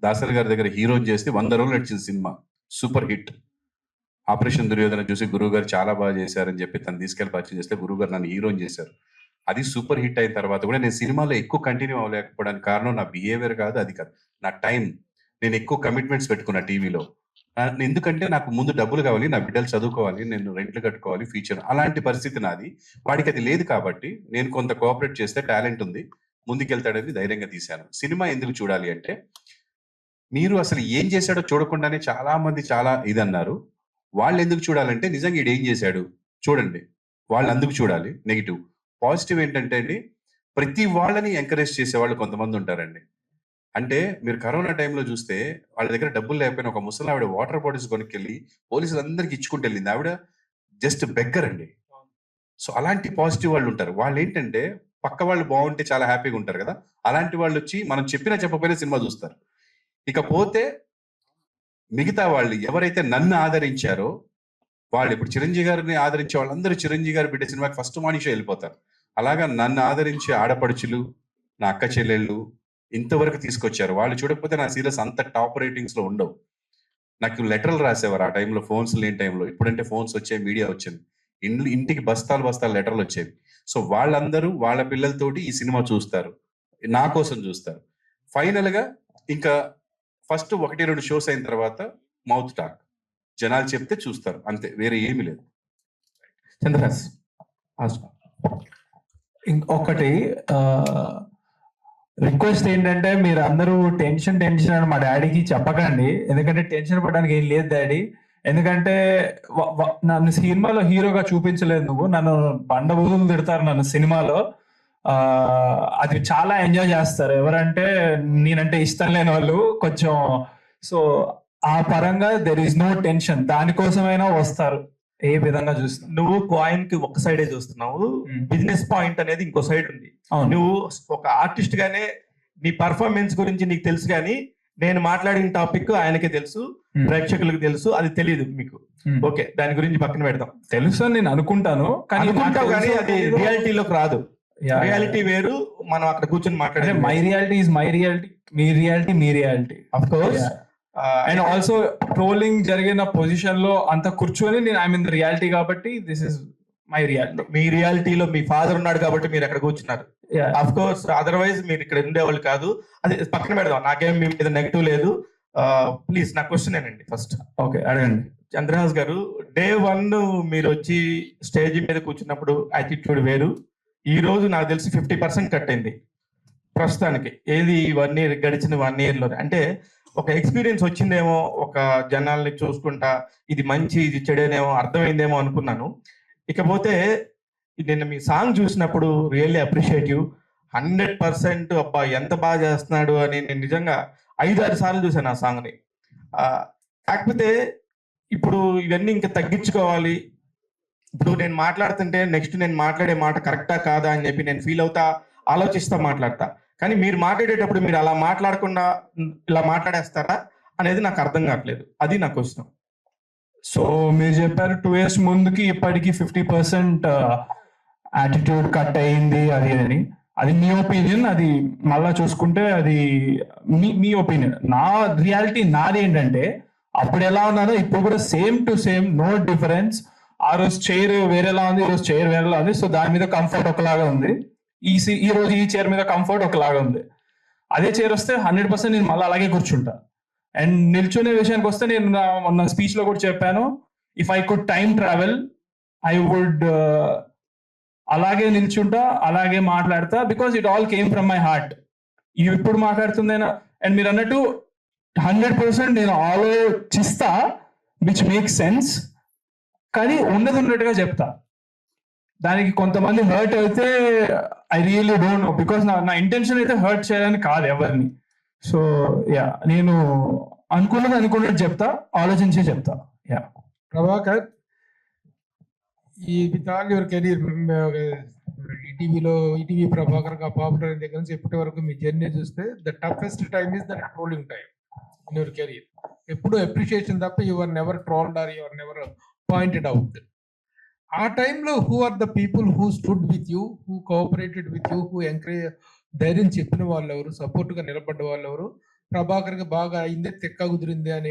దాసరి గారి దగ్గర హీరోని చేస్తే 100 రోజులు నడిచింది cinema, super hit. Operation Duryodhana చూసి గురువు గారు చాలా బాగా చేశారని చెప్పి తను తీసుకెళ్ళి పరిచయం చేస్తే గురువు గారు నన్ను హీరోని చేశారు. అది సూపర్ హిట్ అయిన తర్వాత కూడా నేను సినిమాలో ఎక్కువ కంటిన్యూ అవ్వలేకపోవడానికి కారణం నా బిహేవియర్ కాదు, అది కాదు, నా టైం. నేను ఎక్కువ కమిట్మెంట్స్ పెట్టుకున్నా టీవీలో. ఎందుకంటే నాకు ముందు డబ్బులు కావాలి, నా బిడ్డలు చదువుకోవాలి, నేను రెంట్లు కట్టుకోవాలి, ఫ్యూచర్. అలాంటి పరిస్థితి నాది. వాడికి అది లేదు కాబట్టి నేను కొంత కోఆపరేట్ చేస్తే టాలెంట్ ఉంది, ముందుకెళ్తాడని ధైర్యంగా తీశాను. సినిమా ఎందుకు చూడాలి అంటే, మీరు అసలు ఏం చేశాడో చూడకుండానే చాలా మంది చాలా ఇదన్నారు. వాళ్ళు ఎందుకు చూడాలంటే, నిజంగా ఈడు ఏం చేశాడు చూడండి, వాళ్ళు అందుకు చూడాలి. నెగిటివ్. పాజిటివ్ ఏంటంటే అండి, ప్రతి వాళ్ళని ఎంకరేజ్ చేసేవాళ్ళు కొంతమంది ఉంటారండి. అంటే మీరు కరోనా టైంలో చూస్తే వాళ్ళ దగ్గర డబ్బులు లేకపోయినా ఒక ముసలి ఆవిడ వాటర్ బాటిల్స్ కొనుక్కెళ్ళి పోలీసులు అందరికి ఇచ్చుకుంటూ వెళ్ళింది. ఆవిడ జస్ట్ బెగ్గర్ అండి. సో అలాంటి పాజిటివ్ వాళ్ళు ఉంటారు. వాళ్ళు ఏంటంటే పక్క వాళ్ళు బాగుంటే చాలా హ్యాపీగా ఉంటారు కదా, అలాంటి వాళ్ళు వచ్చి మనం చెప్పినా చెప్పకపోయినా సినిమా చూస్తారు. ఇకపోతే మిగతా వాళ్ళు ఎవరైతే నన్ను ఆదరించారో వాళ్ళు, ఇప్పుడు చిరంజీవి గారిని ఆదరించే వాళ్ళందరూ చిరంజీవి గారి బిడ్డ సినిమాకి ఫస్ట్ మార్నింగ్ షో వెళ్ళిపోతారు. అలాగా నన్ను ఆదరించే ఆడపడుచులు, నా అక్క చెల్లెళ్ళు ఇంతవరకు తీసుకొచ్చారు. వాళ్ళు చూడకపోతే నా సీరియస్ అంత టాప్ రేటింగ్స్ లో ఉండవు. నాకు లెటర్లు రాసేవారు ఆ టైంలో, ఫోన్స్ లేని టైంలో. ఇప్పుడంటే ఫోన్స్ వచ్చాయి, మీడియా వచ్చింది, ఇంటికి బస్తాలు లెటర్లు వచ్చేవి. సో వాళ్ళందరూ వాళ్ళ పిల్లలతోటి ఈ సినిమా చూస్తారు, నా కోసం చూస్తారు. ఫైనల్ గా ఇంకా ఫస్ట్ 1-2 షోస్ అయిన తర్వాత మౌత్ టాక్, జనాలు చెప్తే చూస్తారు, అంతే, వేరే ఏమీ లేదు. చంద్రహాస్ ఇంకొకటి రిక్వెస్ట్ ఏంటంటే, మీరు అందరూ టెన్షన్ అని మా డాడీకి చెప్పకండి, ఎందుకంటే టెన్షన్ పడడానికి ఏం లేదు డాడీ. ఎందుకంటే నన్ను సినిమాలో హీరోగా చూపించలేదు నువ్వు, నన్ను బండబూతులు తిడతారు నన్ను సినిమాలో. అది చాలా ఎంజాయ్ చేస్తారు ఎవరంటే నేనంటే ఇష్టం లేని వాళ్ళు కొంచెం. సో ఆ పరంగా దెర్ ఈస్ నో టెన్షన్, దానికోసమైనా వస్తారు. ఏ విధంగా చూస్తున్నావు నువ్వు కాయిన్ కి ఒక సైడే చూస్తున్నావు, బిజినెస్ పాయింట్ అనేది ఇంకో సైడ్ ఉంది. నువ్వు ఒక ఆర్టిస్ట్ గానే నీ పర్ఫార్మెన్స్ గురించి నీకు తెలుసు, కానీ నేను మాట్లాడిన టాపిక్ ఆయనకే తెలుసు, ప్రేక్షకులకు తెలుసు, అది తెలియదు మీకు. ఓకే, దాని గురించి పక్కన పెడదాం. తెలుసు అని నేను అనుకుంటాను, కానీ అది రియాలిటీలోకి రాదు. రియాలిటీ వేరు, మనం అక్కడ కూర్చొని మాట్లాడే my reality is my reality, మీ రియాలిటీ మీ reality. Of course. And also trolling జరిగిన పొజిషన్ లో అంత కూర్చొని నేను ఐ మీన్ రియాలిటీ కాబట్టి దిస్ ఇస్ మై రియాలిటీ. మీ రియాలిటీలో మీ ఫాదర్ ఉన్నాడు కాబట్టి మీరు అక్కడ కూర్చున్నారు. ఆఫ్ కోర్స్, అదర్వైజ్ మీరు ఇక్కడ ఉండేవాళ్ళు కాదు. అది పక్కన పెడదాం, నాకేం మీ మీద నెగిటివ్ లేదు. ప్లీజ్ నా క్వశ్చన్ ఏనండి ఫస్ట్. ఓకే, అడగండి. చంద్రహాస్ గారు, Day 1 మీరు వచ్చి స్టేజ్ మీద కూర్చున్నప్పుడు యాటిట్యూడ్ వేరు. ఈ రోజు నాకు తెలిసి 50% కట్ అయింది ప్రస్తుతానికి. ఏది 1 year గడిచిన 1 year లో, అంటే ఒక ఎక్స్పీరియన్స్ వచ్చిందేమో, ఒక జనాల్ని చూసుకుంటా ఇది మంచి ఇది చెడేనేమో అర్థమైందేమో అనుకున్నాను. ఇకపోతే నిన్న మీ సాంగ్ చూసినప్పుడు రియల్లీ అప్రిషియేట్ యూ. 100% అబ్బా ఎంత బాగా చేస్తున్నాడు అని నేను నిజంగా 5-6 సార్లు చూసాను ఆ సాంగ్ని. కాకపోతే ఇప్పుడు ఇవన్నీ ఇంకా తగ్గించుకోవాలి. ఇప్పుడు నేను మాట్లాడుతుంటే నెక్స్ట్ నేను మాట్లాడే మాట కరెక్టా కాదా అని చెప్పి నేను ఫీల్ అవుతా, ఆలోచిస్తా మాట్లాడతా. కానీ మీరు మాట్లాడేటప్పుడు మీరు అలా మాట్లాడకుండా ఇలా మాట్లాడేస్తారా అనేది నాకు అర్థం కావట్లేదు. అది నా క్వశ్చన్. సో మీరు చెప్పారు 2 years ముందుకి ఇప్పటికి 50% యాటిట్యూడ్ కట్ అయింది అది అని. అది మీ ఒపీనియన్, అది మళ్ళా చూసుకుంటే అది మీ ఒపీనియన్. నా రియాలిటీ నాది ఏంటంటే, అప్పుడు ఎలా ఉన్నానో ఇప్పుడు కూడా same to same, no difference. ఆ రోజు చైర్ వేరేలా ఉంది, ఈ రోజు చైర్ వేరేలా ఉంది. సో దాని మీద కంఫర్ట్ ఒకలాగా ఉంది, ఈ రోజు ఈ చైర్ మీద కంఫర్ట్ ఒకలాగా ఉంది. అదే చైర్ వస్తే 100% నేను మళ్ళీ అలాగే కూర్చుంటా. అండ్ నిల్చునే విషయానికి వస్తే, నేను మొన్న స్పీచ్ లో కూడా చెప్పాను, if I could time travel I would అలాగే నిల్చుంటా, అలాగే మాట్లాడతా, because it all came from my heart. ఇప్పుడు మాట్లాడుతుందేనా, అండ్ మీరు అన్నట్టు 100% నేను ఆలోచిస్తా, విచ్ మేక్ సెన్స్, కానీ ఉన్నట్టుగా చెప్తా. దానికి కొంతమంది హర్ట్ అయితే I really don't know, because నా ఇంటెన్షన్ అయితే హర్ట్ చేయాలని కాదు ఎవరిని. సో యా, నేను అనుకున్నట్టు చెప్తా, ఆలోచించే చెప్తా. యా ప్రభాకర్, ఈ with all your career, ETV Prabhakar గా పాపులర్ అయిన దగ్గర నుంచి ఇప్పటి వరకు మీ జర్నీ చూస్తే, the toughest time is the trolling time. In your career. ఎప్పుడు అప్రిషియేషన్ తప్ప your never trolled or your never pointed out. ఆ టైంలో who are the people who stood with you, who cooperated with you, who encourage, ధైర్యం చెప్పిన వాళ్ళు ఎవరు, సపోర్ట్గా నిలబడ్డ వాళ్ళు ఎవరు, ప్రభాకర్కి బాగా అయిందే తెక్క కుదిరింది అని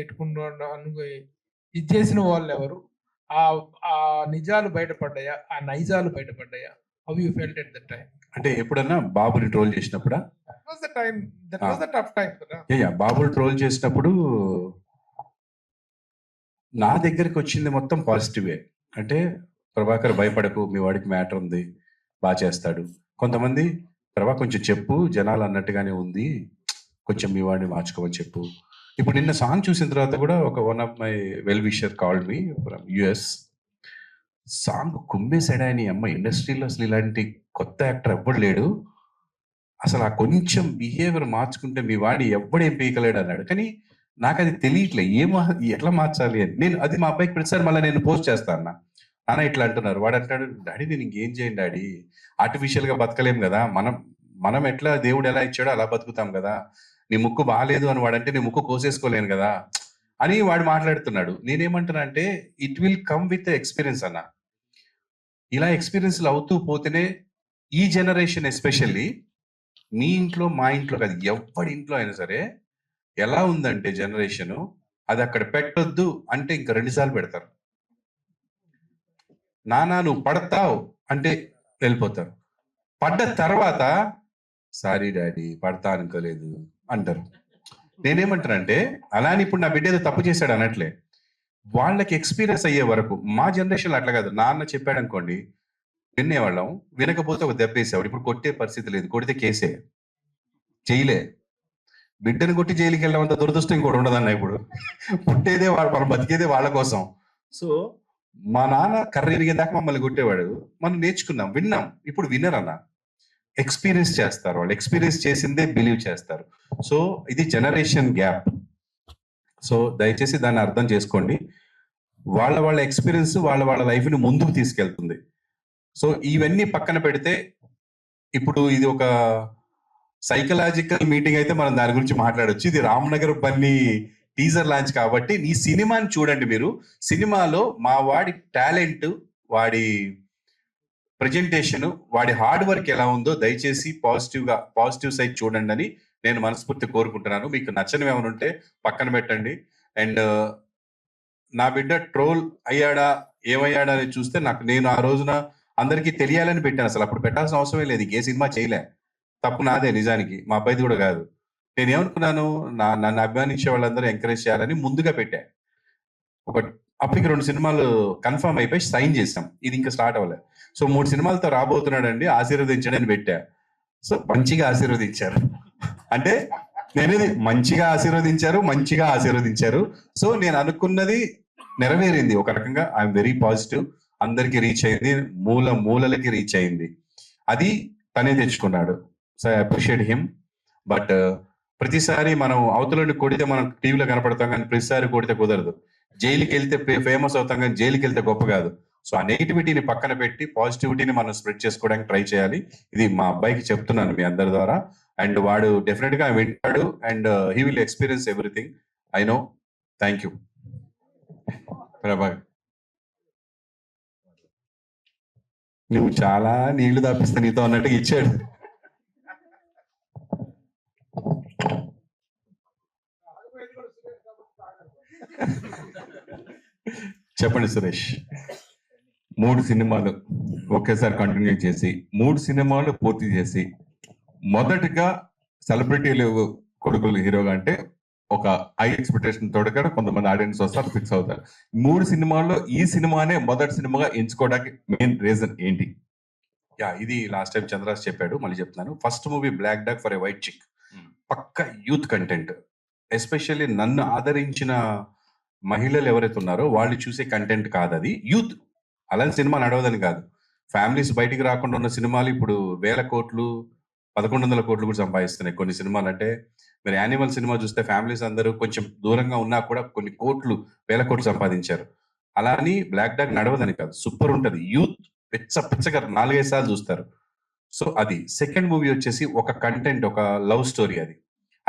ఇది చేసిన వాళ్ళు ఎవరు, ఆ నిజాలు బయటపడ్డాయా, ఆ నైజాలు బయటపడ్డాయా? How you felt at that time? అంటే ఎప్పుడన్నా బాబుని ట్రోల్ చేసినప్పుడా? బాబుని ట్రోల్ చేసినప్పుడు నా దగ్గరికి వచ్చింది మొత్తం పాజిటివే. అంటే ప్రభాకర్ భయపడకు, మీ వాడికి మ్యాటర్ ఉంది, బాగా చేస్తాడు. కొంతమంది ప్రభా కొంచెం చెప్పు, జనాలు అన్నట్టుగానే ఉంది, కొంచెం మీ వాడిని మార్చుకోమని చెప్పు. ఇప్పుడు నిన్న సాంగ్ చూసిన తర్వాత కూడా one of my well wisher called me from US. Song కుమ్మేశాడా అని, అమ్మ ఇండస్ట్రీలో అసలు ఇలాంటి కొత్త యాక్టర్ ఎవ్వడు లేడు, అసలు ఆ కొంచెం బిహేవియర్ మార్చుకుంటే మీ వాడి ఎవ్వడేం పీకలేడు అన్నాడు. కానీ నాకు అది తెలియట్లే ఎట్లా మార్చాలి అని. నేను అది మా అబ్బాయికి ప్రతిసారి మళ్ళీ నేను పోస్ట్ చేస్తాను, నాన్న ఇట్లా అంటున్నారు. వాడు అంటాడు, డాడీ నేను ఇంకేం చేయండి డాడీ, ఆర్టిఫిషియల్ గా బతకలేం కదా, మనం ఎట్లా దేవుడు ఎలా ఇచ్చాడో అలా బతుకుతాం కదా, నీ ముక్కు బాగాలేదు అని వాడంటే నీ ముక్కు కోసేసుకోలేను కదా అని వాడు మాట్లాడుతున్నాడు. నేనేమంటున్నా అంటే it will come with experience అన్న. ఇలా ఎక్స్పీరియన్స్లు అవుతూ పోతేనే ఈ జనరేషన్, ఎస్పెషల్లీ మీ ఇంట్లో మా ఇంట్లో కాదు, ఎవరి ఇంట్లో అయినా సరే ఎలా ఉందంటే జనరేషన్, అది అక్కడ పెట్టొద్దు అంటే ఇంకా 2 సార్లు పెడతారు. నానా నువ్వు పడతావు అంటే వెళ్ళిపోతారు. పడ్డ తర్వాత సారీ డాడీ పడతా అనుకోలేదు అంటారు. నేనేమంటానంటే అలా అని ఇప్పుడు నా బిడ్డ ఏదో తప్పు చేశాడు అనట్లే, వాళ్ళకి ఎక్స్పీరియన్స్ అయ్యే వరకు. మా జనరేషన్లో అట్లా కాదు, నాన్న చెప్పాడు అనుకోండి వినేవాళ్ళం, వినకపోతే ఒక దెబ్బ వేసేవాడు. ఇప్పుడు కొట్టే పరిస్థితి లేదు, కొడితే కేసే, చేయలే. బిడ్డను కొట్టి జైలుకి వెళ్ళడం దురదృష్టం ఇంకోటి ఉండదన్న. ఇప్పుడు పుట్టేదే మనం బతికేదే వాళ్ళ కోసం. సో మా నాన్న కర్ర ఎరిగేదాకా మమ్మల్ని కొట్టేవాడు, మనం నేర్చుకున్నాం, విన్నాం. ఇప్పుడు వినర్ అన్న, ఎక్స్పీరియన్స్ చేస్తారు వాళ్ళు, ఎక్స్పీరియన్స్ చేసిందే బిలీవ్ చేస్తారు. సో ఇది జనరేషన్ గ్యాప్. సో దయచేసి దాన్ని అర్థం చేసుకోండి. వాళ్ళ ఎక్స్పీరియన్స్ వాళ్ళ లైఫ్ని ముందుకు తీసుకెళ్తుంది. సో ఇవన్నీ పక్కన పెడితే ఇప్పుడు ఇది ఒక సైకలాజికల్ మీటింగ్ అయితే మనం దాని గురించి మాట్లాడొచ్చు. ఇది రామ్నగర్ బన్నీ టీజర్ లాంచ్ కాబట్టి ఈ సినిమాని చూడండి మీరు. సినిమాలో మా వాడి టాలెంట్, వాడి ప్రజెంటేషన్, వాడి హార్డ్ వర్క్ ఎలా ఉందో దయచేసి పాజిటివ్ సైడ్ చూడండి అని నేను మనస్ఫూర్తి కోరుకుంటున్నాను. మీకు నచ్చనివి ఏమైనా ఉంటే పక్కన పెట్టండి. అండ్ నా బిడ్డ ట్రోల్ అయ్యాడా ఏమయ్యాడా అని చూస్తే నేను ఆ రోజున అందరికీ తెలియాలని పెట్టాను. అసలు అప్పుడు పెట్టాల్సిన అవసరమే లేదు, ఏ సినిమా చేయలే, తప్పు నాదే నిజానికి, మా అబ్బాయిది కూడా కాదు. నేనేమనుకున్నాను, నన్ను అభిమానించే వాళ్ళందరూ ఎంకరేజ్ చేయాలని ముందుగా పెట్టా. అప్పటికి 2 సినిమాలు కన్ఫర్మ్ అయిపోయి సైన్ చేసాం, ఇది ఇంకా స్టార్ట్ అవ్వలేదు. సో 3 సినిమాలతో రాబోతున్నాడండి, ఆశీర్వదించడని పెట్టా. సో మంచిగా ఆశీర్వదించారు, అంటే నేనేది మంచిగా ఆశీర్వదించారు. సో నేను అనుకున్నది నెరవేరింది ఒక రకంగా. I'm very positive. అందరికి రీచ్ అయింది, మూలలకి రీచ్ అయింది. అది తనే తెచ్చుకున్నాడు. So I appreciate him. But ప్రతిసారి మనం అవతలని కొడితే మనం టీవీలో కనపడతాం, కానీ ప్రతిసారి కొడితే కుదరదు. జైలుకి వెళ్తే ఫేమస్ అవుతాం, కానీ జైలుకి వెళ్తే గొప్ప కాదు. సో ఆ నెగిటివిటీని పక్కన పెట్టి పాజిటివిటీని మనం స్ప్రెడ్ చేసుకోవడానికి ట్రై చేయాలి. ఇది మా అబ్బాయికి చెప్తున్నాను మీ అందరి ద్వారా. అండ్ వాడు డెఫినెట్ గా వింటాడు, and he will experience everything, I know. Thank you ప్రభా. నువ్వు చాలా నీళ్లు దాపిస్తా నీతో అన్నట్టుగా ఇచ్చాడు. చెప్పండి సురేష్. 3 సినిమాలు ఒకేసారి కంటిన్యూ చేసి 3 సినిమాలు పూర్తి చేసి, మొదటిగా సెలబ్రిటీలు కొడుకులు హీరోగా అంటే ఒక హై ఎక్స్పెక్టేషన్ తోడుగా కొంతమంది ఆడియన్స్ వస్తారు, ఫిక్స్ అవుతారు. 3 సినిమాల్లో ఈ సినిమానే మొదటి సినిమాగా ఎంచుకోవడానికి మెయిన్ రీజన్ ఏంటి? ఇది లాస్ట్ టైం చంద్రాస్ చెప్పాడు, మళ్ళీ చెప్తున్నాను. First movie black dog for a white chick, పక్క యూత్ కంటెంట్. ఎస్పెషల్లీ నన్ను ఆదరించిన మహిళలు ఎవరైతే ఉన్నారో వాళ్ళు చూసే కంటెంట్ కాదు అది, యూత్. అలాంటి సినిమా నడవదని కాదు, ఫ్యామిలీస్ బయటికి రాకుండా ఉన్న సినిమాలు ఇప్పుడు 1000 కోట్లు 1100 కోట్లు కూడా సంపాదిస్తున్నాయి కొన్ని సినిమాలు. అంటే మీరు యానిమల్ సినిమా చూస్తే ఫ్యామిలీస్ అందరూ కొంచెం దూరంగా ఉన్నా కూడా కొన్ని కోట్లు 1000 కోట్లు సంపాదించారు. అలా అని బ్లాక్ డాగ్ నడవదని కాదు, సూపర్ ఉంటది. యూత్ పిచ్చగా 4-5 సార్లు చూస్తారు. సో అది. సెకండ్ మూవీ వచ్చేసి ఒక కంటెంట్, ఒక లవ్ స్టోరీ.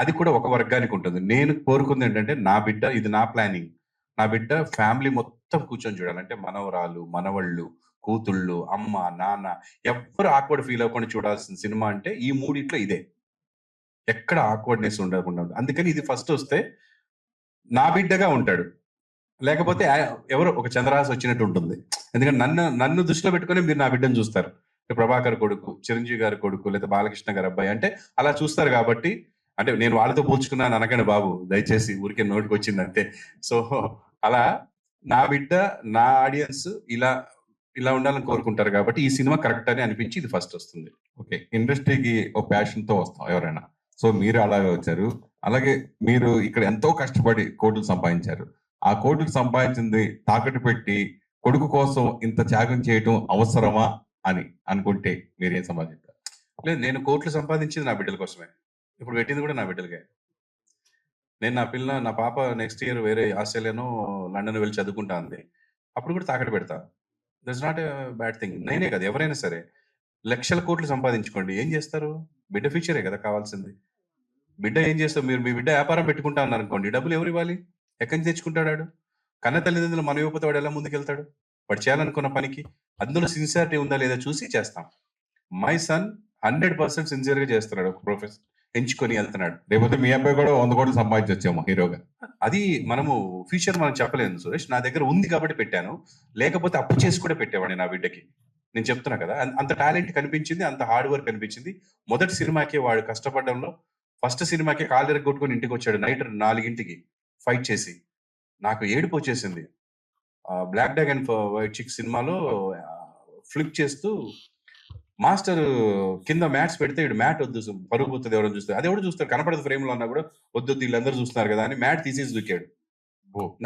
అది కూడా ఒక వర్గానికి ఉంటుంది. నేను కోరుకుంది ఏంటంటే నా బిడ్డ, ఇది నా ప్లానింగ్, నా బిడ్డ ఫ్యామిలీ మొత్తం కూర్చొని చూడాలి. అంటే మనవరాలు, మనవళ్ళు, కూతుళ్ళు, అమ్మ, నాన్న ఎవ్వరు ఆక్వర్డ్ ఫీల్ అవ్వకుండా చూడాల్సిన సినిమా అంటే ఈ మూడిట్లో ఇదే. ఎక్కడ ఆక్వర్డ్నెస్ ఉండకుండా. అందుకని ఇది ఫస్ట్ వస్తే నా బిడ్డగా ఉంటాడు. లేకపోతే ఎవరో ఒక చంద్రహాస్ వచ్చినట్టు ఉంటుంది. ఎందుకంటే నన్ను దృష్టిలో పెట్టుకొని మీరు నా బిడ్డను చూస్తారు. ప్రభాకర్ కొడుకు, చిరంజీవి గారి కొడుకు, లేదా బాలకృష్ణ గారి అబ్బాయి అంటే అలా చూస్తారు. కాబట్టి అంటే నేను వాళ్ళతో పోల్చుకున్నాను అనకండి బాబు, దయచేసి, ఊరికే నోటికి వచ్చింది అంతే. సో అలా నా బిడ్డ, నా ఆడియన్స్ ఇలా ఉండాలని కోరుకుంటారు. కాబట్టి ఈ సినిమా కరెక్ట్ అని అనిపించి ఇది ఫస్ట్ వస్తుంది. ఓకే, ఇండస్ట్రీకి ఒక ప్యాషన్ తో వస్తాం ఎవరైనా. సో మీరు అలాగే వచ్చారు. అలాగే మీరు ఇక్కడ ఎంతో కష్టపడి కోట్లు సంపాదించారు. ఆ కోట్లు సంపాదించింది తాకట్టు పెట్టి కొడుకు కోసం ఇంత త్యాగం చేయటం అవసరమా అని అనుకుంటే మీరేం సమాధానం? లేదు, నేను కోట్లు సంపాదించింది నా బిడ్డల కోసమే. ఇప్పుడు పెట్టింది కూడా నా బిడ్డలకే. నేను నా పాప నెక్స్ట్ ఇయర్ వేరే ఆస్ట్రేలియానో లండన్ వెళ్ళి చదువుకుంటా అంది. అప్పుడు కూడా తాకట్టు పెడతా. That's not a bad thing. నేనే కదా, ఎవరైనా సరే లక్షల కోట్లు సంపాదించుకోండి, ఏం చేస్తారు? బిడ్డ ఫ్యూచరే కదా కావాల్సింది. బిడ్డ ఏం చేస్తారు? మీరు మీ బిడ్డ వ్యాపారం పెట్టుకుంటా అన్నారు అనుకోండి, డబ్బులు ఎవరు ఇవ్వాలి? ఎక్కడి నుంచి తెచ్చుకుంటాడు? కన్న తల్లిదండ్రులు మన ఇవ్వకపోతే వాడు ఎలా ముందుకెళ్తాడు? వాడు చేయాలనుకున్న పనికి అందులో సిన్సియారిటీ ఉందా లేదా చూసి చేస్తాం. మై సన్ 100% సిన్సియర్గా చేస్తున్నాడు, ఒక ప్రొఫెసర్ ఎంచుకొని వెళ్తున్నాడు. లేకపోతే మీ అబ్బాయి కూడా 100 కోట్లు సంపాదించొచ్చేమో హీరోగా. అది మనము ఫ్యూచర్ మనం చెప్పలేదు సురేష్. నా దగ్గర ఉంది కాబట్టి పెట్టాను, లేకపోతే అప్పు చేసి కూడా పెట్టేవాడిని నా బిడ్డకి. నేను చెప్తున్నా కదా, అంత టాలెంట్ కనిపించింది, అంత హార్డ్ వర్క్ కనిపించింది. మొదటి సినిమాకి వాడు కష్టపడడంలో, ఫస్ట్ సినిమాకి కాలు ఎరగొట్టుకొని ఇంటికి వచ్చాడు నైట్ 4 ఫైట్ చేసి. నాకు ఏడుపు వచ్చేసింది. బ్లాక్ డాగ్ అండ్ వైట్ చిక్ సినిమాలో ఫ్లిప్ చేస్తూ మాస్టర్ కింద మ్యాట్స్ పెడితే ఇడు మ్యాట్ వద్దు, పరుగు పోతుంది, ఎవరైనా చూస్తారు, అది ఎవరు చూస్తారు, కనపడదు ఫ్రేమ్ లో అన్నా కూడా వద్దు వీళ్ళందరూ చూస్తున్నారు కదా అని మ్యాట్ తీసేసి దూకాడు.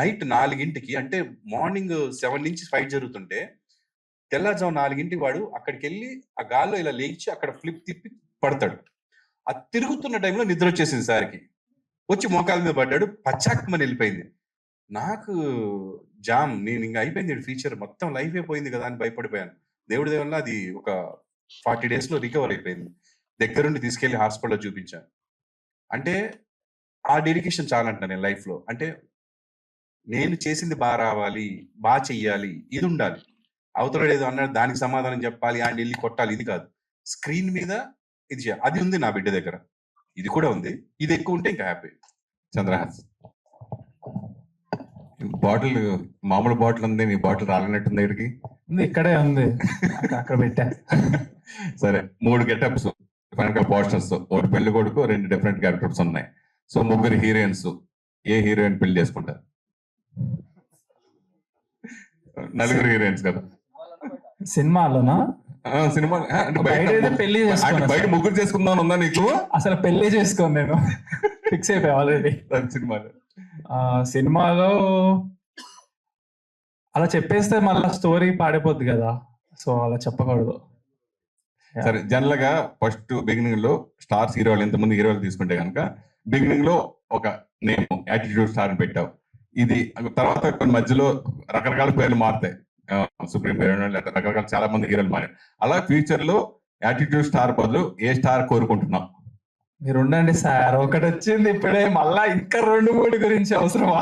నైట్ 4 అంటే మార్నింగ్ 7 నుంచి ఫైట్ జరుగుతుంటే తెల్లారుజాము 4 వాడు అక్కడికి వెళ్ళి ఆ గాల్లో ఇలా లేచి అక్కడ ఫ్లిప్ తిప్పి పడతాడు. ఆ తిరుగుతున్న టైంలో నిద్ర వచ్చేసింది సార్కి, వచ్చి మోకాల మీద పడ్డాడు, పచ్చాకమని వెళ్ళిపోయింది. నాకు జామ్, నేను ఇంకా అయిపోయింది ఫీచర్, మొత్తం లైఫ్ అయిపోయింది కదా అని భయపడిపోయాను. దేవుడి దేవుళ్ళ అది ఒక 40 days లో రికవర్ అయిపోయింది. దగ్గరుండి తీసుకెళ్లి హాస్పిటల్లో చూపించాను. అంటే ఆ డెడికేషన్ చాలంట నేను లైఫ్లో. అంటే నేను చేసింది బాగా రావాలి, బాగా చెయ్యాలి, ఇది ఉండాలి. అవతల ఏదో అన్నాడు దానికి సమాధానం చెప్పాలి, ఆయన వెళ్ళి కొట్టాలి, ఇది కాదు. స్క్రీన్ మీద ఇది చేయాలి. అది ఉంది నా బిడ్డ దగ్గర, ఇది కూడా ఉంది. ఇది ఎక్కువ ఉంటే ఇంకా హ్యాపీ. చంద్రహాస్, బాటిల్ మామూలు బాటిల్ ఉంది, నీ బాటిల్ రాలినట్టుంది దగ్గరికి. ఇక్కడే ఉంది, అక్కడ పెట్టా. సరే, 3 గెటప్స్ పోస్టర్స్, ఒకటి పెళ్లి కొడుకు, 2 డిఫరెంట్ క్యారెక్టర్స్ ఉన్నాయి. సో 3 హీరోయిన్స్, ఏ హీరోయిన్ పెళ్లి చేసుకుంటారు? 4 హీరోయిన్స్ కదా సినిమాలోనా? సినిమా పెళ్లి బయట 3 చేసుకుందాం ఉందా నీకు? అసలు పెళ్లి చేసుకోను, నేను ఫిక్స్ అయిపోయా ఆల్రెడీ. సినిమాలో అలా చెప్పేస్తే మళ్ళీ స్టోరీ పాడైపోద్ది కదా, సో అలా చెప్పకూడదు. సరే, జనరల్ గా ఫస్ట్ బిగినింగ్ లో స్టార్స్ హీరోలు, ఎంతమంది హీరోలు తీసుకుంటే కనుక బిగినింగ్ లో ఒక నేమ్ యాటిట్యూడ్ స్టార్ అని పెట్టావు. ఇది తర్వాత కొన్ని మధ్యలో రకరకాల పేర్లు మారుతాయి, సుప్రీం పేరు, రకరకాల చాలా మంది హీరోలు మారారు. అలా ఫ్యూచర్ లో యాటిట్యూడ్ స్టార్ బదులు ఏ స్టార్ కోరుకుంటున్నాం? మీరు ఉండండి సార్, ఒకటి వచ్చింది ఇప్పుడే, మళ్ళా ఇంకా 2-3 గురించి అవసరమా?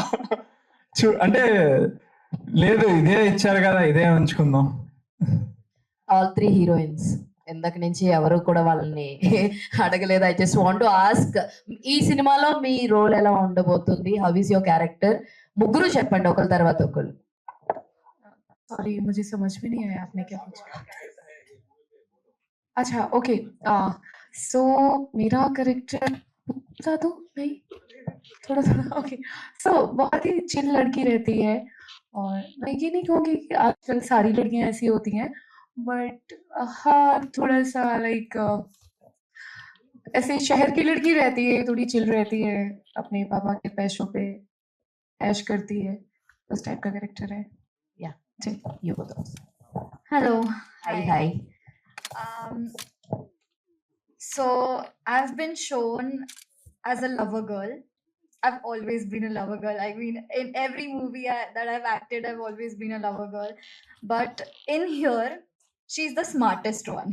అంటే లేదు, ఇదే ఇచ్చారు కదా, ఇదే ఉంచుకుందాం. All 3 heroines. ఇందాక నుంచి ఎవరు కూడా వాళ్ళని అడగలేదు. I just want to ask, ఈ సినిమాలో మీ రోల్ ఎలా ఉండబోతుంది? How is your character? 3 చెప్పండి, ఒకరి తర్వాత ఒకరు. सॉरी, मुझे समझ में नहीं आया आपने क्या पूछा. अच्छा, ओके. सो मेरा कैरेक्टर बता दो नहीं, थोड़ा ओके. सो बहुत ही चिल लड़की रहती है, और मैं ये नहीं कहूँगी कि आजकल सारी लड़कियां ऐसी होती हैं, बट हाँ, थोड़ा सा लाइक ऐसे शहर की लड़की रहती है, थोड़ी चिल रहती है, अपने पापा के पैसों पे ऐश करती है, उस टाइप का कैरेक्टर है. You go first. Hello. Hi. So I've been shown as a lover girl. I've always been a lover girl. I mean, in every movie that I've acted, I've always been a lover girl. But in here, she's the smartest one.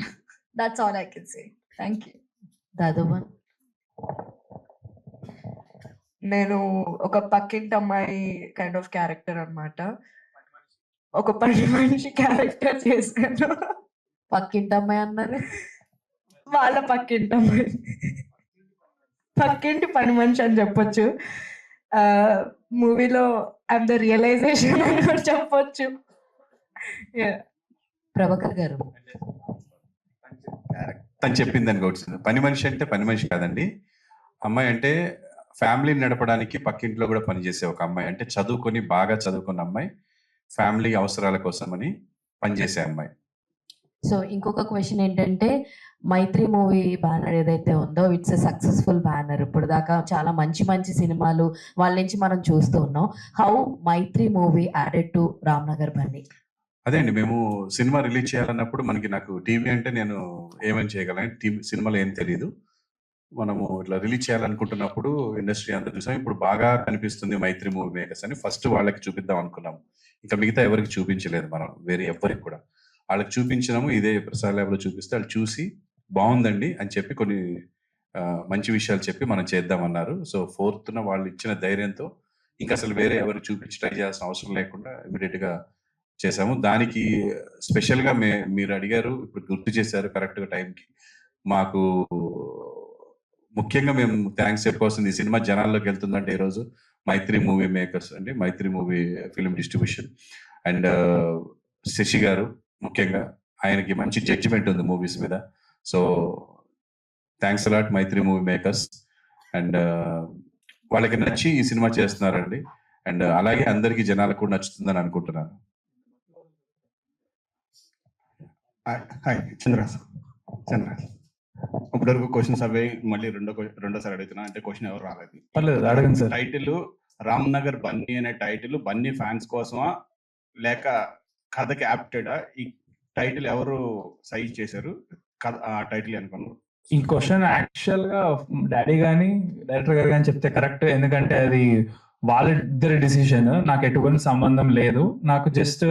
That's all I can say. Thank you. The other one. నేను ఒక పక్కింటి అమ్మాయి kind of character అన్నమాట. ఒక పని మనిషి character చేశాను. పక్కింటి అమ్మాయి అన్నారు. వాళ్ళ పక్కింటి అమ్మాయి. పక్కింటి పని మనిషి అని చెప్పొచ్చు. మూవీలో ఐఎమ్ ద రియలైజేషన్ అని కూడా చెప్పొచ్చు. ప్రభాకర్ గారు తను చెప్పింది అనుకోవచ్చు. పని మనిషి అంటే పని మనిషి కాదండి. అమ్మాయి అంటే ఫ్యామిలీని నడపడానికి పక్కింట్లో కూడా పనిచేసే ఒక అమ్మాయి. అంటే చదువుకొని బాగా చదువుకున్న అమ్మాయి, ఫ్యామిలీ అవసరాల కోసమని పనిచేసే అమ్మాయి. సో ఇంకొక క్వశ్చన్ ఏంటంటే, మైత్రి మూవీ బ్యానర్ ఏదైతే ఉందో ఇట్స్ ఎ సక్సెస్ఫుల్ బ్యానర్. ఇప్పుడు దాకా చాలా మంచి మంచి సినిమాలు వాళ్ళ నుంచి మనం చూస్తూ ఉన్నాం. How Mythri movie added to Ramnagar Bunny? అదే అండి, మేము సినిమా రిలీజ్ చేయాలన్నప్పుడు నాకు టీవీ అంటే నేను ఏమని చేయగలను, టీవీ సినిమాలో ఏం తెలియదు. మనము ఇట్లా రిలీజ్ చేయాలనుకుంటున్నప్పుడు ఇండస్ట్రీ అంతా చూసాం. ఇప్పుడు బాగా కనిపిస్తుంది మైత్రి మూవీ మేకర్స్ అని ఫస్ట్ వాళ్ళకి చూపిద్దాం అనుకున్నాము. ఇంకా మిగతా ఎవరికి చూపించలేదు, మనం వేరే ఎవరికి కూడా. వాళ్ళకి చూపించినాము, ఇదే ప్రసాద్ ల్యాబ్లో చూపిస్తే వాళ్ళు చూసి బాగుందండి అని చెప్పి కొన్ని మంచి విషయాలు చెప్పి మనం చేద్దామన్నారు. సో 4th వాళ్ళు ఇచ్చిన ధైర్యంతో ఇంకా అసలు వేరే ఎవరికి చూపించి ట్రై చేయాల్సిన అవసరం లేకుండా ఇమీడియట్గా చేసాము. దానికి స్పెషల్గా మీరు అడిగారు, ఇప్పుడు గుర్తు చేశారు కరెక్ట్గా టైంకి. మాకు ముఖ్యంగా మేము థ్యాంక్స్ చెప్పుకోవాల్సింది, ఈ సినిమా జనాల్లోకి వెళ్తుందంటే ఈరోజు మైత్రి మూవీ మేకర్స్ అండి, Mythri movie film distribution and Sasi garu ముఖ్యంగా. ఆయనకి మంచి జడ్జిమెంట్ ఉంది మూవీస్ మీద. So thanks a lot Mythri movie makers. And వాళ్ళకి నచ్చి ఈ సినిమా చేస్తున్నారండి. అండ్ అలాగే అందరికీ జనాలకు కూడా నచ్చుతుందని అనుకుంటున్నాను. హాయ్ చంద్రాస్. ఇప్పటివరకు క్వశ్చన్స్ అవే మళ్ళీ రెండోసారి అడుగుతున్నా. అంటే క్వశ్చన్ ఎవరు రాలేదు. పర్లేదు, అడగండి సార్. టైటిల్ రామ్ నగర్ బన్నీ అనే టైటిల్ బన్నీ ఫ్యాన్స్ కోసమా లేక కథకి యాప్టెడా? ఈ టైటిల్ ఎవరు సైజ్ చేశారు? ఆ టైటిల్ అనుకున్నాను. ఈ క్వశ్చన్ యాక్చువల్ గా డాడీ గానీ డైరెక్టర్ గారు కానీ చెప్తే కరెక్ట్. ఎందుకంటే అది వాళ్ళిద్దరి డిసిషన్, నాకు ఎటువంటి సంబంధం లేదు. నాకు జస్ట్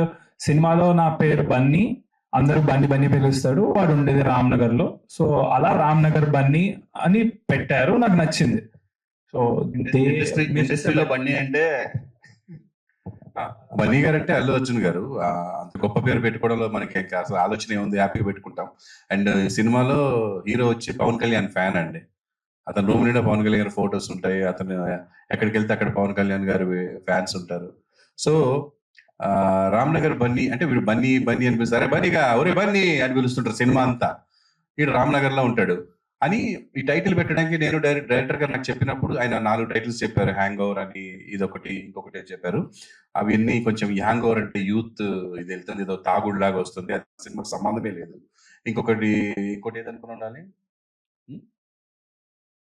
సినిమాలో నా పేరు బన్నీ, అందరూ బన్నీ బన్నీ పిలుస్తాడు, వాడు ఉండేది రామ్నగర్ లో. సో అలా రామ్నగర్ బన్నీ అని పెట్టారు, నాకు నచ్చింది. సో ఇండస్ట్రీలో బన్నీ అంటే బన్నీ గారు అంటే అల్లు అర్జున్ గారు. అంత గొప్ప పేరు పెట్టుకోవడంలో మనకి అసలు ఆలోచన ఏముంది, హ్యాపీగా పెట్టుకుంటాం. అండ్ ఈ సినిమాలో హీరో వచ్చి పవన్ కళ్యాణ్ ఫ్యాన్ అండి. అతను రూమ్ నిండా పవన్ కళ్యాణ్ గారి ఫొటోస్ ఉంటాయి. అతను ఎక్కడికి వెళ్తే అక్కడ పవన్ కళ్యాణ్ గారి ఫ్యాన్స్ ఉంటారు. సో రామ్నగర్ బన్నీ అంటే వీడు బన్నీ బన్నీ అని పిలుస్తారు, బన్నీగా ఒరే బన్నీ అని పిలుస్తుంటారు సినిమా అంతా. వీడు రామ్నగర్ లో ఉంటాడు అని ఈ టైటిల్ పెట్టడానికి నేను డైరెక్టర్ గారు నాకు చెప్పినప్పుడు ఆయన 4 టైటిల్స్ చెప్పారు. హ్యాంగ్ ఓవర్ అని, ఇదొకటి, ఇంకొకటి చెప్పారు. అవన్నీ కొంచెం ఈ హ్యాంగ్ ఓవర్ అంటే యూత్ ఇది వెళ్తుంది, ఏదో తాగుడులాగా వస్తుంది, అది సినిమాకి సంబంధమే లేదు. ఇంకోటి ఏదనుకుని ఉండాలి,